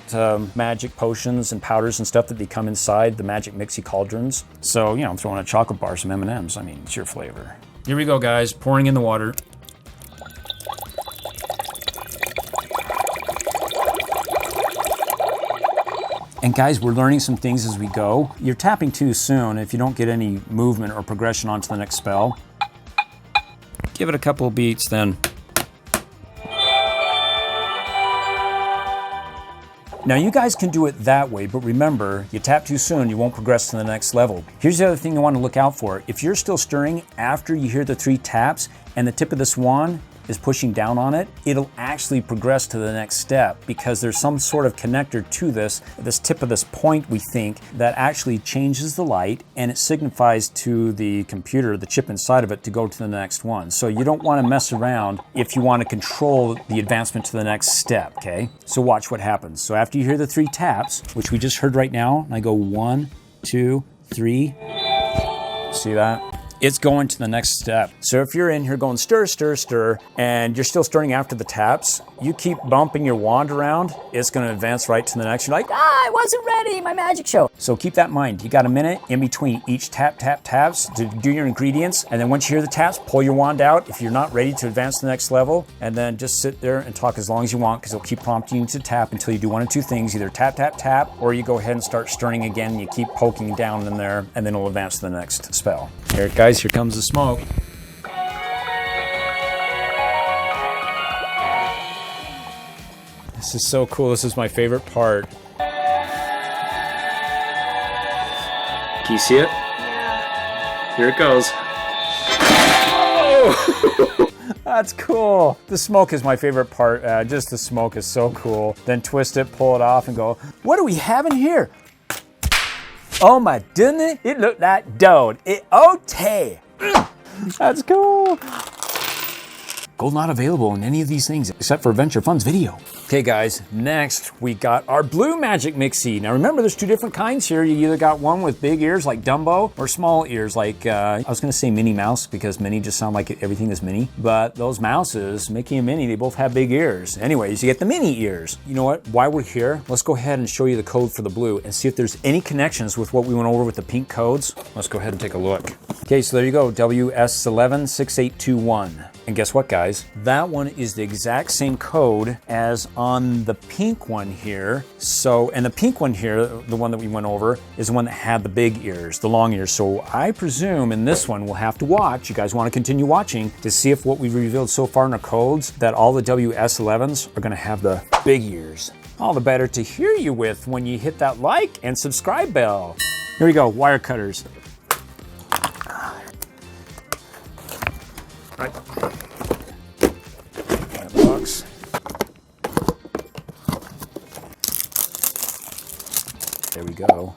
magic potions and powders and stuff that they come inside the Magic Mixie Cauldrons. So, you know, I'm throwing a chocolate bar, some M&Ms. I mean, it's your flavor. Here we go, guys, pouring in the water. And guys, we're learning some things as we go. You're tapping too soon if you don't get any movement or progression onto the next spell. Give it a couple of beats then. Now you guys can do it that way, but remember, you tap too soon, you won't progress to the next level. Here's the other thing you want to look out for. If you're still stirring after you hear the 3 taps and the tip of this wand is pushing down on it, it'll actually progress to the next step because there's some sort of connector to this tip of this point, we think, that actually changes the light and it signifies to the computer, the chip inside of it, to go to the next one. So you don't want to mess around if you want to control the advancement to the next step, okay? So watch what happens. So after you hear the 3 taps, which we just heard right now, and I go 1, 2, 3, see that? It's going to the next step. So if you're in here going stir, stir, stir, and you're still stirring after the taps, you keep bumping your wand around, it's gonna advance right to the next. You're like, I wasn't ready, my magic show. so keep that in mind. You got a minute in between each taps to do your ingredients, and then once you hear the taps, pull your wand out if you're not ready to advance to the next level, and then just sit there and talk as long as you want, because it'll keep prompting you to tap until you do one of 2 things, either tap, tap, tap, or you go ahead and start stirring again, and you keep poking down in there, and then it'll advance to the next spell. Here, guys, here comes the smoke. This is so cool. This is my favorite part. Can you see it? Yeah. Here it goes. Oh! That's cool. The smoke is my favorite part. Just the smoke is so cool. Then twist it, pull it off, and go, what do we have in here? Oh my goodness, it looked like dough. That's cool. Gold not available in any of these things except for AdventureFun's video. Okay guys, next we got our blue Magic Mixie. Now remember there's two different kinds here. You either got one with big ears like Dumbo or small ears like, I was gonna say Minnie Mouse because Minnie just sound like everything is Minnie. But those mouses, Mickey and Minnie, they both have big ears. Anyways, you get the mini ears. You know what, while we're here, let's go ahead and show you the code for the blue and see if there's any connections with what we went over with the pink codes. Let's go ahead and take a look. Okay, so there you go, WS116821. And guess what guys? That one is the exact same code as on the pink one here. So, and the pink one here, the one that we went over, is the one that had the big ears, the long ears. So I presume in this one we'll have to watch, you guys want to continue watching to see if what we've revealed so far in the codes, that all the WS11s are gonna have the big ears. All the better to hear you with when you hit that like and subscribe bell. Here we go, wire cutters. Right. Box. There we go.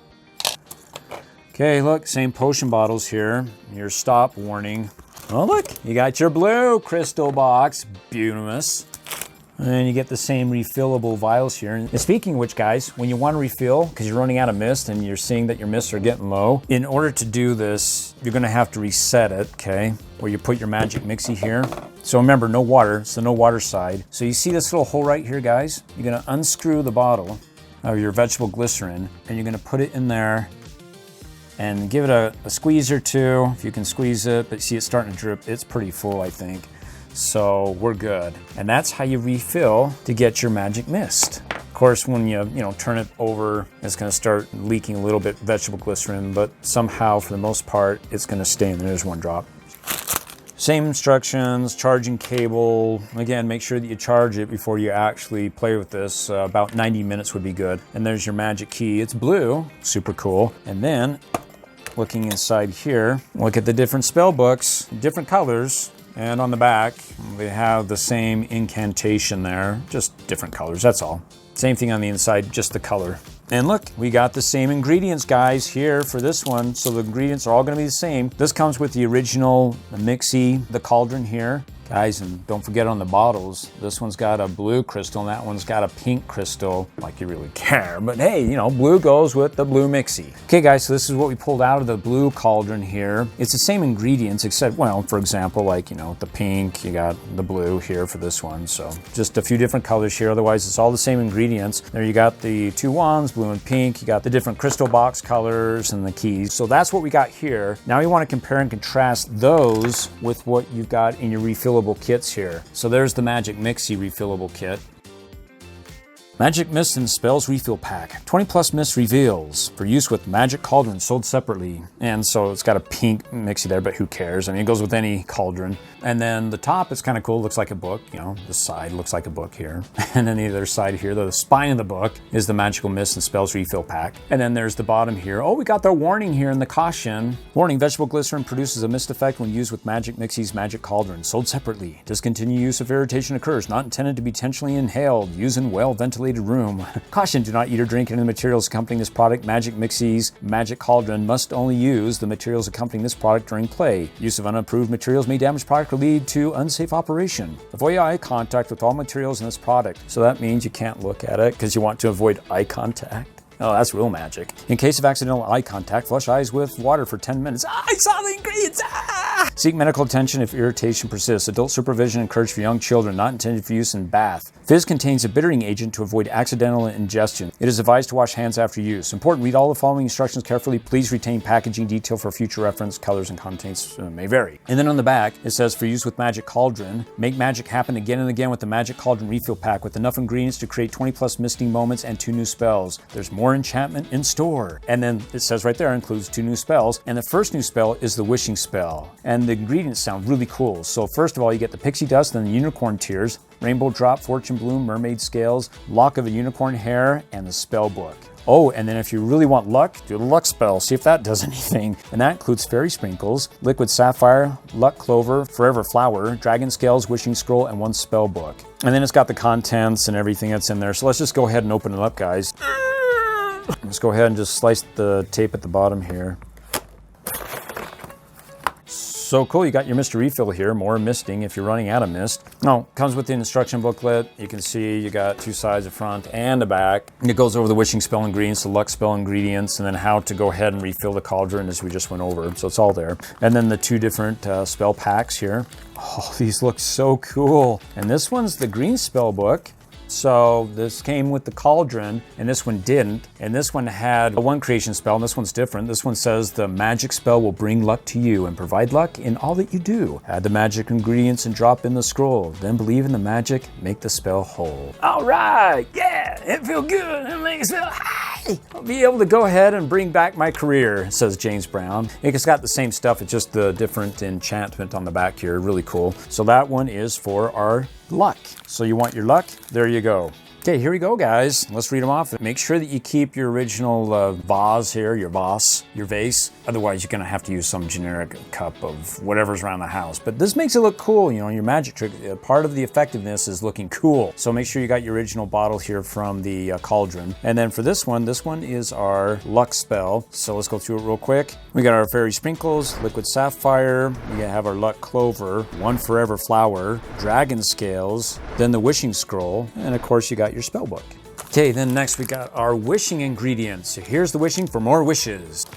Okay, look, same potion bottles here. Your stop warning. Oh, look, you got your blue crystal box. Beautimous. And you get the same refillable vials here. And speaking of which, guys, when you want to refill, because you're running out of mist and you're seeing that your mists are getting low, in order to do this, you're going to have to reset it, okay? Where you put your Magic Mixie here. So remember, no water. It's the no water side. So you see this little hole right here, guys? You're going to unscrew the bottle of your vegetable glycerin, and you're going to put it in there and give it a squeeze or two, if you can squeeze it. But see, it's starting to drip. It's pretty full, I think. So we're good. And that's how you refill to get your Magic Mist. Of course, when you turn it over, it's gonna start leaking a little bit vegetable glycerin, but somehow, for the most part, it's gonna stay in there. There's one drop. Same instructions, charging cable. Again, make sure that you charge it before you actually play with this. About 90 minutes would be good. And there's your magic key. It's blue, super cool. And then, looking inside here, look at the different spell books, different colors. And on the back, they have the same incantation there, just different colors, that's all. Same thing on the inside, just the color. And look, we got the same ingredients, guys, here for this one. So the ingredients are all gonna be the same. This comes with the original Mixie, the cauldron here. Guys, and don't forget on the bottles, this one's got a blue crystal and that one's got a pink crystal, like you really care. But hey, blue goes with the blue Mixie. Okay guys, so this is what we pulled out of the blue cauldron here. It's the same ingredients except, well, for example, like, the pink, you got the blue here for this one. So just a few different colors here. Otherwise, it's all the same ingredients. There you got the two wands, blue and pink. You got the different crystal box colors and the keys. So that's what we got here. Now you want to compare and contrast those with what you've got in your refillable kits here. So there's the Magic Mixie refillable kit. Magic Mist and Spells Refill Pack. 20 plus mist reveals for use with Magic Cauldron, sold separately. And so it's got a pink Mixie there, but who cares? I mean, it goes with any cauldron. And then the top is kind of cool, looks like a book. The side looks like a book here. And then the other side here, the spine of the book, is the Magical Mist and Spells Refill Pack. And then there's the bottom here. Oh, we got the warning here and the caution. Warning, vegetable glycerin produces a mist effect when used with Magic Mixies Magic Cauldron, sold separately. Discontinued use if irritation occurs, not intended to be intentionally inhaled. Use in well-ventilated room. Caution, do not eat or drink any of the materials accompanying this product. Magic Mixies Magic Cauldron must only use the materials accompanying this product during play. Use of unapproved materials may damage product or lead to unsafe operation. Avoid eye contact with all materials in this product. So that means you can't look at it because you want to avoid eye contact. Oh, that's real magic. In case of accidental eye contact, flush eyes with water for 10 minutes. I saw the ingredients! Seek medical attention if irritation persists. Adult supervision encouraged for young children, not intended for use in bath. Fizz contains a bittering agent to avoid accidental ingestion. It is advised to wash hands after use. Important, read all the following instructions carefully. Please retain packaging detail for future reference. Colors and contents may vary. And then on the back, it says for use with Magic Cauldron, make magic happen again and again with the Magic Cauldron Refill Pack with enough ingredients to create 20 plus misting moments and 2 new spells. There's more enchantment in store. And then it says right there, includes 2 new spells. And the first new spell is the wishing spell. and the ingredients sound really cool. So first of all, you get the pixie dust, then the unicorn tears, rainbow drop, fortune bloom, mermaid scales, lock of a unicorn hair, and the spell book. Oh, and then if you really want luck, do the luck spell, see if that does anything. And that includes fairy sprinkles, liquid sapphire, luck clover, forever flower, dragon scales, wishing scroll, and 1 spell book. And then it's got the contents and everything that's in there. So let's just go ahead and open it up, guys. Let's go ahead and just slice the tape at the bottom here. So cool, you got your Mr. Refill here, more misting if you're running out of mist. No, comes with the instruction booklet. You can see you got 2 sides, a front and a back. It goes over the wishing spell ingredients, the luck spell ingredients, and then how to go ahead and refill the cauldron as we just went over. So it's all there. And then the 2 different spell packs here. Oh, these look so cool. And this one's the green spell book. So this came with the cauldron, and this one didn't. And this one had a 1 creation spell, and this one's different. This one says the magic spell will bring luck to you and provide luck in all that you do. Add the magic ingredients and drop in the scroll. Then believe in the magic, make the spell whole. All right, yeah, it feels good. It makes it high. I'll be able to go ahead and bring back my career, says James Brown. It's got the same stuff, it's just the different enchantment on the back here. Really cool. So that one is for our luck. So you want your luck? There you go. Okay, here we go, guys. Let's read them off. Make sure that you keep your original vase here, your vase. Otherwise, you're gonna have to use some generic cup of whatever's around the house. But this makes it look cool, you know, your magic trick. Part of the effectiveness is looking cool. So make sure you got your original bottle here from the cauldron. And then for this one is our luck spell. So let's go through it real quick. We got our fairy sprinkles, liquid sapphire. We have our luck clover, 1 forever flower, dragon scales, then the wishing scroll, and of course you got your spell book. Okay, then next we got our wishing ingredients. So here's the wishing for more wishes.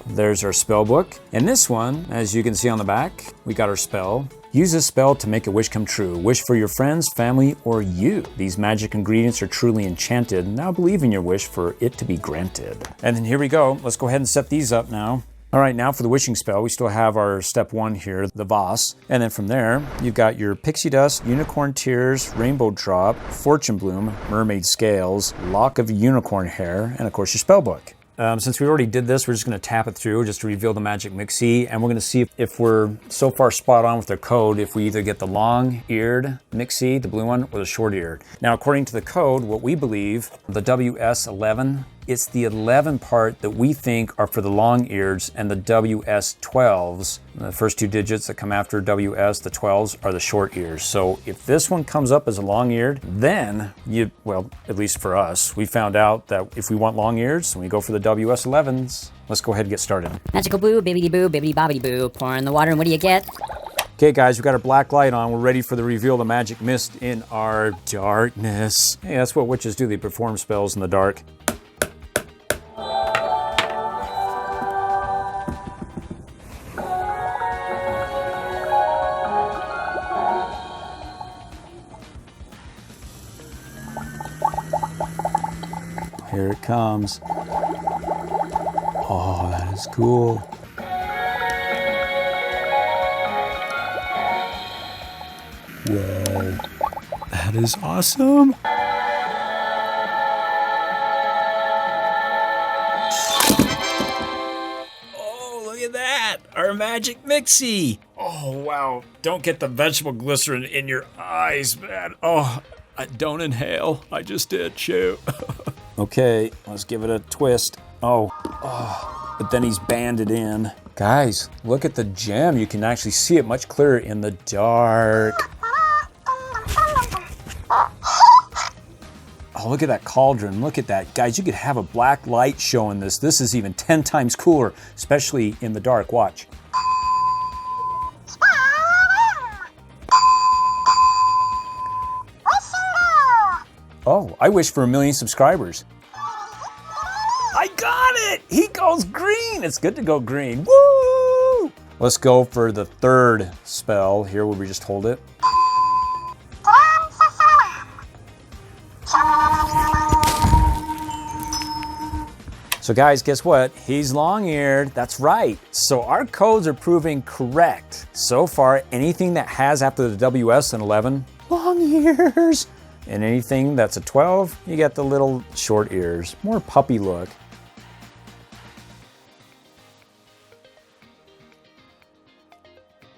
There's our spell book. And this one, as you can see on the back, we got our spell. Use this spell to make a wish come true. Wish for your friends, family, or you. These magic ingredients are truly enchanted. Now believe in your wish for it to be granted. And then here we go. Let's go ahead and set these up now. All right, now for the wishing spell, we still have our step 1 here, the vase. And then from there, you've got your pixie dust, unicorn tears, rainbow drop, fortune bloom, mermaid scales, lock of unicorn hair, and of course your spell book. Since we already did this, we're just going to tap it through just to reveal the Magic Mixie, and we're going to see if we're so far spot on with the code, if we either get the long-eared Mixie, the blue one, or the short-eared. Now, according to the code, what we believe, the WS11, it's the 11 part that we think are for the long-ears, and the WS12s, the first 2 digits that come after WS, the 12s, are the short ears. So if this one comes up as a long-eared, then well, at least for us, we found out that if we want long ears, we go for the WS11s. Let's go ahead and get started. Magical boo, bibbidi boo, bibbidi bobbidi boo. Pour in the water, and what do you get? Okay, guys, we've got our black light on. We're ready for the reveal of the magic mist in our darkness. Hey, that's what witches do. They perform spells in the dark. Here it comes. Oh, that is cool. Whoa, that is awesome. Oh, look at that, our Magic Mixie. Oh, wow, don't get the vegetable glycerin in your eyes, man. Oh, don't inhale, I just did, shoot. Okay, let's give it a twist. Oh, but then he's banded in. Guys, look at the gem. You can actually see it much clearer in the dark. Oh, look at that cauldron. Look at that. Guys, you could have a black light showing this. This is even 10 times cooler, especially in the dark. Watch. Oh, I wish for 1 million subscribers. I got it! He goes green! It's good to go green. Woo! Let's go for the 3rd spell here where we just hold it. So guys, guess what? He's long-eared. That's right. So our codes are proving correct. So far, anything that has after the WS and 11, long ears. And anything that's a 12, you get the little short ears. More puppy look.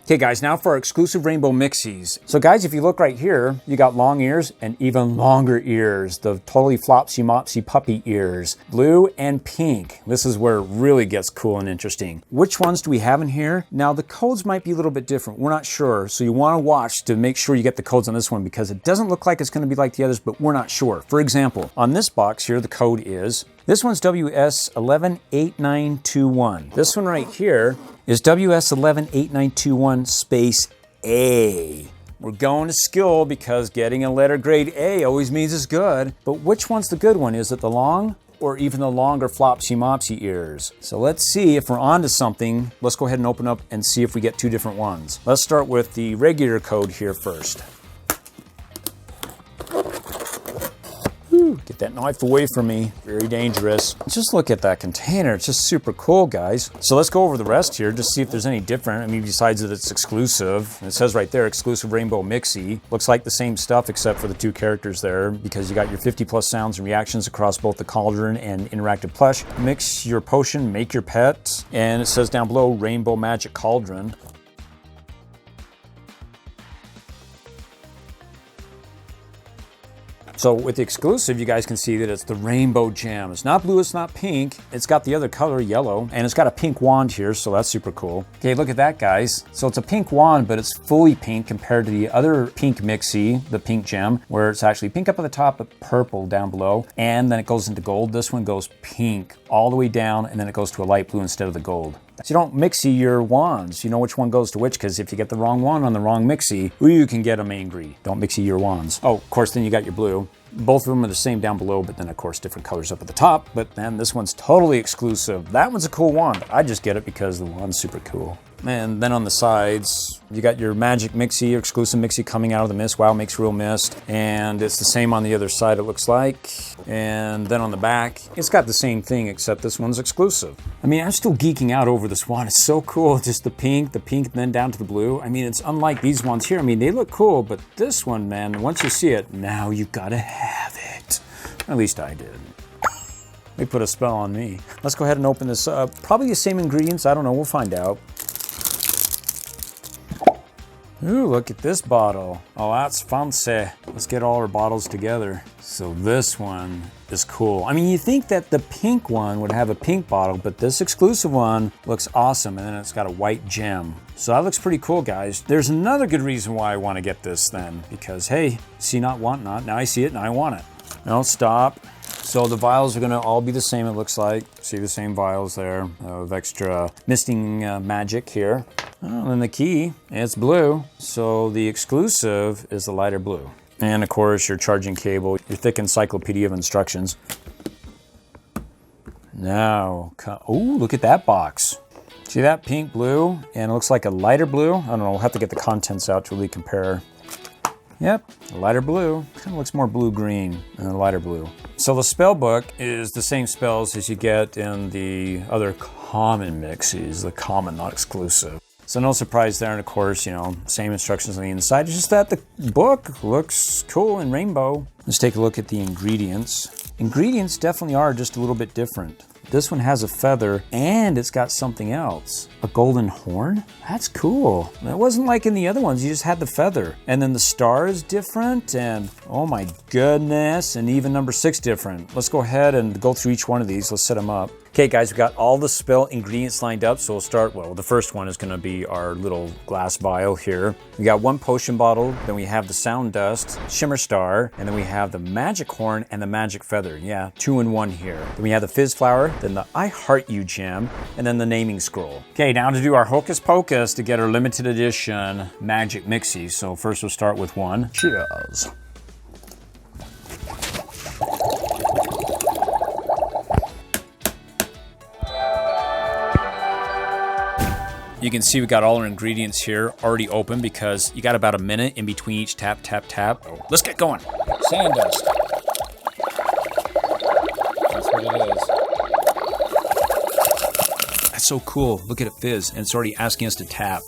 Okay guys, now for our exclusive Rainbow Mixies. So guys, if you look right here, you got long ears and even longer ears. The totally flopsy mopsy puppy ears. Blue and pink. This is where it really gets cool and interesting. Which ones do we have in here? Now the codes might be a little bit different. We're not sure. So you want to watch to make sure you get the codes on this one because it doesn't look like it's going to be like the others, but we're not sure. For example, on this box here, the code is, this one's WS118921. This one right here is WS118921 space A. We're going to skill because getting a letter grade A always means it's good. But which one's the good one? Is it the long or even the longer flopsy mopsy ears? So let's see if we're onto something. Let's go ahead and open up and see if we get two different ones. Let's start with the regular code here first. Get that knife away from me. Very dangerous. Just look at that container. It's just super cool, guys. So let's go over the rest here, just see if there's any different. I mean, besides that it's exclusive. It says right there, Exclusive Rainbow Mixie. Looks like the same stuff except for the two characters there because you got your 50 plus sounds and reactions across both the Cauldron and interactive plush. Mix your potion, make your pet. And it says down below, Rainbow Magic Cauldron. So with the exclusive, you guys can see that it's the rainbow gem. It's not blue, it's not pink. It's got the other color, yellow, and it's got a pink wand here, so that's super cool. Okay, look at that, guys. So it's a pink wand, but it's fully pink compared to the other pink Mixie, the pink gem, where it's actually pink up at the top, but purple down below, and then it goes into gold. This one goes pink all the way down, and then it goes to a light blue instead of the gold. So you don't mixie your wands. You know which one goes to which, because if you get the wrong one on the wrong Mixie, you can get them angry. Don't mixie your wands. Oh, of course, then you got your blue. Both of them are the same down below, but then of course different colors up at the top. But then this one's totally exclusive. That one's a cool wand. I just get it because the wand's super cool. And then on the sides, you got your Magic Mixie, your exclusive Mixie coming out of the mist. Wow, makes real mist. And it's the same on the other side, it looks like. And then on the back, it's got the same thing, except this one's exclusive. I mean, I'm still geeking out over this wand. It's so cool. Just the pink, and then down to the blue. I mean, it's unlike these ones here. I mean, they look cool, but this one, man, once you see it, now you gotta have it. At least I did. They put a spell on me. Let's go ahead and open this up. Probably the same ingredients. I don't know. We'll find out. Ooh, look at this bottle. Oh, that's fancy. Let's get all our bottles together. So this one is cool. I mean, you think that the pink one would have a pink bottle, but this exclusive one looks awesome, and then it's got a white gem. So that looks pretty cool, guys. There's another good reason why I want to get this then, because hey, see not, want not. Now I see it, now I want it. No, stop. So the vials are gonna all be the same, it looks like. See the same vials there of extra misting magic here. Oh, and the key, it's blue. So the exclusive is the lighter blue. And of course your charging cable, your thick encyclopedia of instructions. Now, oh, look at that box. See that pink blue? And it looks like a lighter blue. I don't know, we'll have to get the contents out to really compare. Yep, lighter blue. Kind of looks more blue-green than a lighter blue. So the spell book is the same spells as you get in the other common Mixies, the common, not exclusive. So no surprise there, and of course, you know, same instructions on the inside. It's just that the book looks cool in rainbow. Let's take a look at the ingredients. Ingredients definitely are just a little bit different. This one has a feather and it's got something else. A golden horn? That's cool. That wasn't like in the other ones, you just had the feather. And then the star is different and oh my goodness, and even number 6 different. Let's go ahead and go through each one of these. Let's set them up. Okay guys, we got all the spell ingredients lined up. So we'll start, well, the first one is gonna be our little glass vial here. We got 1 potion bottle, then we have the sound dust, shimmer star, and then we have the magic horn and the magic feather. Yeah, 2 in 1 here. Then we have the fizz flower, then the I Heart You gem, and then the naming scroll. Okay, now to do our hocus pocus to get our limited edition Magic Mixies. So first we'll start with 1. Cheers. You can see we got all our ingredients here already open because you got about a minute in between each tap, tap, tap. Oh, let's get going. Sand dust. That's what it is. That's so cool. Look at it fizz, and it's already asking us to tap.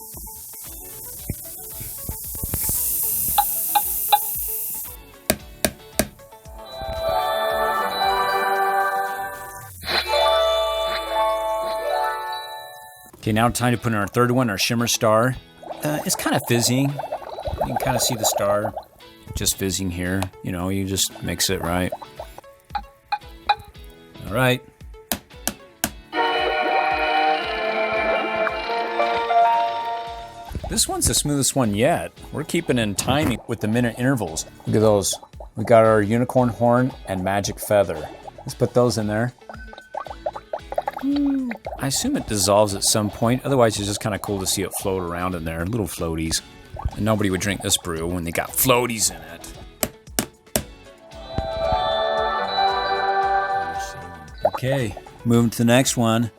Okay, now time to put in our third one, our shimmer star. It's kind of fizzing. You can kind of see the star just fizzing here. You know, you just mix it right. All right. This one's the smoothest one yet. We're keeping in timing with the minute intervals. Look at those. We got our unicorn horn and magic feather. Let's put those in there. I assume it dissolves at some point. Otherwise, it's just kind of cool to see it float around in there. Little floaties. And nobody would drink this brew when they got floaties in it. Okay, moving to the next one.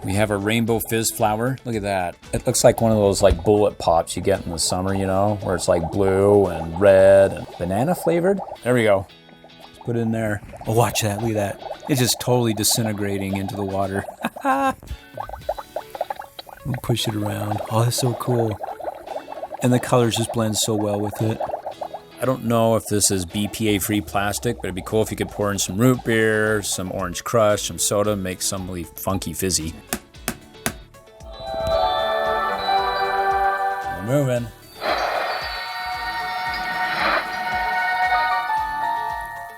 We have a rainbow fizz flower. Look at that. It looks like one of those like bullet pops you get in the summer, you know, where it's like blue and red and banana flavored. There we go. Let's put it in there. Oh, watch that. Look at that. It's just totally disintegrating into the water. We'll push it around. Oh, that's so cool. And the colors just blend so well with it. I don't know if this is BPA-free plastic, but it'd be cool if you could pour in some root beer, some orange crush, some soda, make some really funky fizzy. We're moving.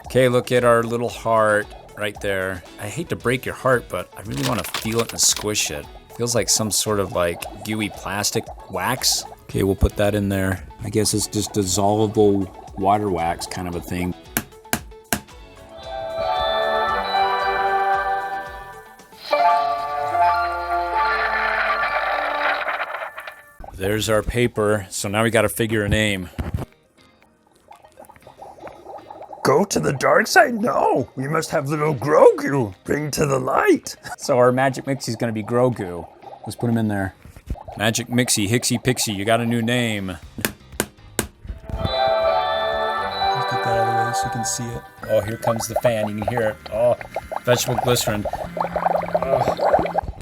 Okay, look at our little heart right there. I hate to break your heart, but I really want to feel it and squish it. Feels like some sort of like gooey plastic wax. Okay, we'll put that in there. I guess it's just dissolvable water wax kind of a thing. There's our paper. So now we got to figure a name. Go to the dark side? No, we must have little Grogu bring to the light. So our Magic Mixie is going to be Grogu. Let's put him in there. Magic Mixie, Hixie Pixie, you got a new name. Let's get that out of the way so you can see it. Oh, here comes the fan, you can hear it. Oh, vegetable glycerin. Oh,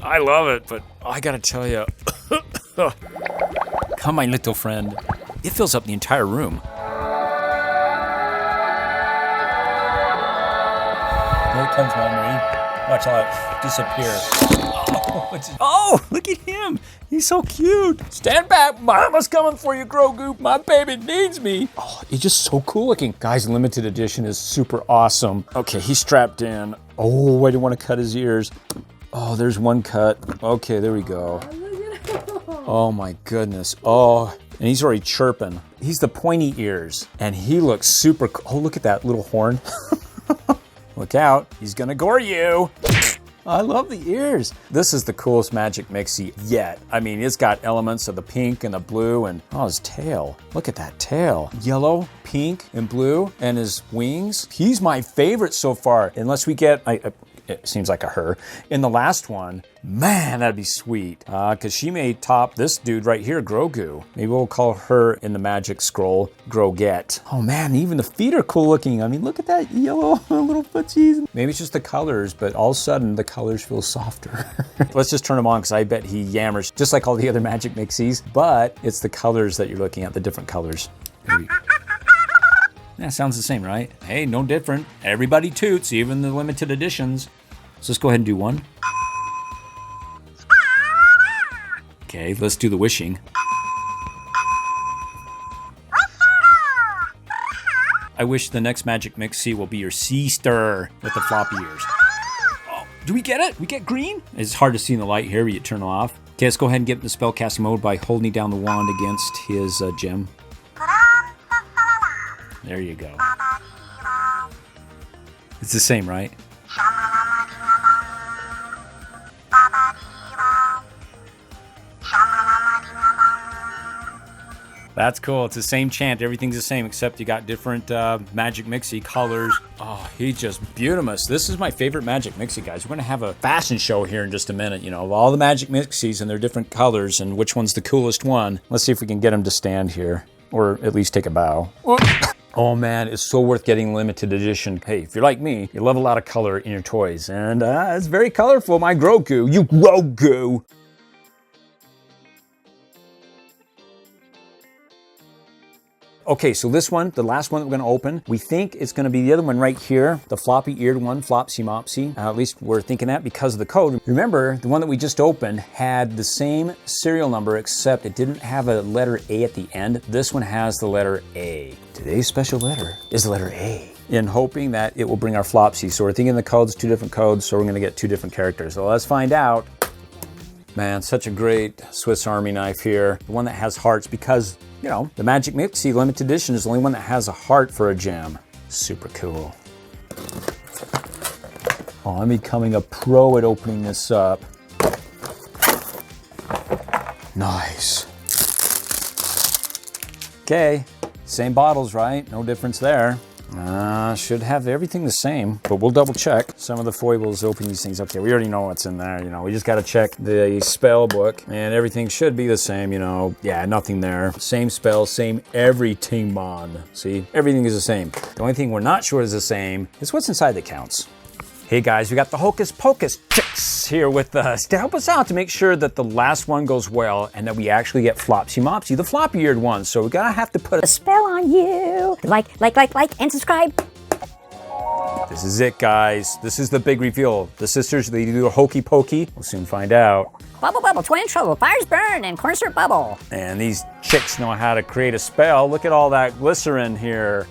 I love it, but I gotta tell you. Come, my little friend. It fills up the entire room. Here comes Memory. Watch how it disappear. Oh, look at him. He's so cute. Stand back. Mama's coming for you, Grogu. My baby needs me. Oh, he's just so cool looking. Guys, limited edition is super awesome. Okay, he's strapped in. Oh, I didn't want to cut his ears. Oh, there's one cut. Okay, there we go. Oh my goodness. Oh, and he's already chirping. He's the pointy ears, and he looks super cool. Oh, look at that little horn. Look out, he's gonna gore you. I love the ears. This is the coolest Magic Mixie yet. I mean, it's got elements of the pink and the blue and, oh, his tail. Look at that tail. Yellow, pink, and blue, and his wings. He's my favorite so far, unless we get, it seems like a her. In the last one, man, that'd be sweet. Because she may top this dude right here, Grogu. Maybe we'll call her in the Magic Scroll, Groget. Oh man, even the feet are cool looking. I mean, look at that yellow little footsies. Maybe it's just the colors, but all of a sudden the colors feel softer. Let's just turn them on because I bet he yammers just like all the other Magic Mixies, but it's the colors that you're looking at, the different colors. Yeah, sounds the same, right? Hey, no different. Everybody toots, even the limited editions. So let's go ahead and do one. Okay, let's do the wishing. I wish the next Magic Mixie will be your sister with the floppy ears. Oh, do we get it? We get green? It's hard to see in the light here, but you turn it off. Okay, let's go ahead and get in the spellcasting mode by holding down the wand against his gem. There you go. It's the same, right? That's cool. It's the same chant. Everything's the same, except you got different Magic Mixie colors. Oh, he's just beautiful. This is my favorite Magic Mixie, guys. We're going to have a fashion show here in just a minute, you know, of all the Magic Mixies and their different colors and which one's the coolest one. Let's see if we can get him to stand here, or at least take a bow. Oh man, it's so worth getting limited edition. Hey, if you're like me, you love a lot of color in your toys. And it's very colorful, my Grogu. You Grogu! Okay, so this one, the last one that we're gonna open, we think it's gonna be the other one right here, the floppy-eared one, Flopsy Mopsy. At least we're thinking that because of the code. Remember, the one that we just opened had the same serial number, except it didn't have a letter A at the end. This one has the letter A. Today's special letter is the letter A. In hoping that it will bring our Flopsy. So we're thinking the codes, 2 different codes, so we're gonna get 2 different characters. So let's find out. Man, such a great Swiss Army knife here. The one that has hearts because, you know, the Magic Mixie limited edition is the only one that has a heart for a gem. Super cool. Oh, I'm becoming a pro at opening this up. Nice. Okay, same bottles, right? No difference there. Should have everything the same, but we'll double check. Some of the foibles open these things up there. We already know what's in there, you know. We just got to check the spell book, and everything should be the same, you know. Yeah, nothing there. Same spell, same everything, man. See, everything is the same. The only thing we're not sure is the same is what's inside that counts. Hey guys, we got the Hocus Pocus chicks here with us to help us out to make sure that the last one goes well and that we actually get Flopsy Mopsy, the floppy-eared one. So we're gonna have to put a Spell on you. Like, and subscribe. This is it, guys. This is the big reveal. The sisters, they do a hokey pokey. We'll soon find out. Bubble, bubble, twin trouble, fires burn, and corn syrup bubble. And these chicks know how to create a spell. Look at all that glycerin here.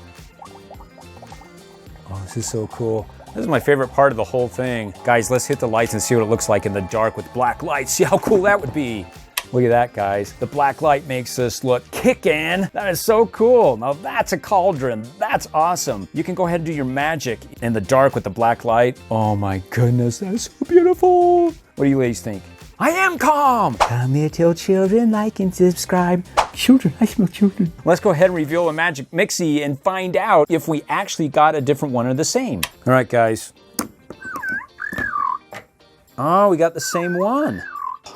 Oh, this is so cool. This is my favorite part of the whole thing. Guys, let's hit the lights and see what it looks like in the dark with black lights. See how cool that would be. Look at that, guys. The black light makes this look kickin'. That is so cool. Now that's a cauldron. That's awesome. You can go ahead and do your magic in the dark with the black light. Oh my goodness, that is so beautiful. What do you ladies think? I am calm. Come here, tell children, like and subscribe. Children, I smell children. Let's go ahead and reveal a Magic Mixie and find out if we actually got a different one or the same. All right, guys. Oh, we got the same one.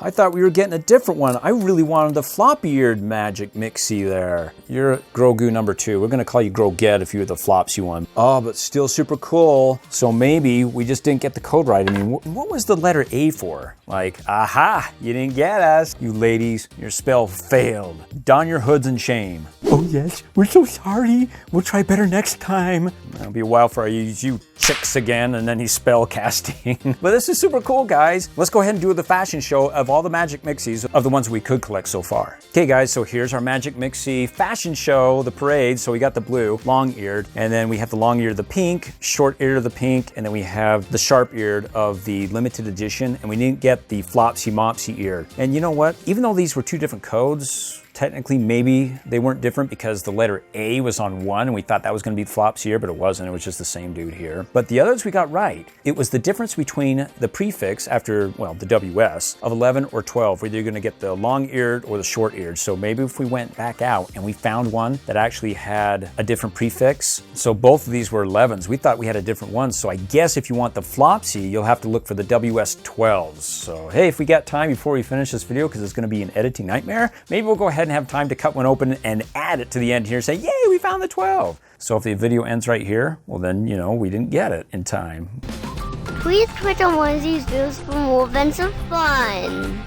I thought we were getting a different one. I really wanted the floppy-eared Magic Mixie there. You're Grogu number 2. We're gonna call you Groget if you were the Flopsy one. Oh, but still super cool. So maybe we just didn't get the code right. I mean, what was the letter A for? Like, aha, you didn't get us. You ladies, your spell failed. Don your hoods in shame. Oh yes, we're so sorry. We'll try better next time. It'll be a while for you chicks again, and then he's spell casting. But this is super cool, guys. Let's go ahead and do the fashion show of all the Magic Mixies of the ones we could collect so far. Okay, guys, so here's our Magic Mixie fashion show, the parade. So we got the blue, long-eared, and then we have the long-eared of the pink, short-eared of the pink, and then we have the sharp-eared of the limited edition, and we didn't get the Flopsy Mopsy ear. And you know what? Even though these were 2 different codes, technically maybe they weren't different because the letter A was on one and we thought that was going to be Flopsy here, but it wasn't. It was just the same dude here. But the others we got right. It was the difference between the prefix after, well, the WS of 11 or 12, whether you're going to get the long-eared or the short-eared. So maybe if we went back out and we found one that actually had a different prefix. So both of these were 11s. We thought we had a different one. So I guess if you want the Flopsy, you'll have to look for the WS 12s. So hey, if we got time before we finish this video, because it's going to be an editing nightmare, maybe we'll go ahead and have time to cut one open and add it to the end here and say, yay, we found the 12. So if the video ends right here, well then, you know, we didn't get it in time. Please click on one of these videos for more adventure fun.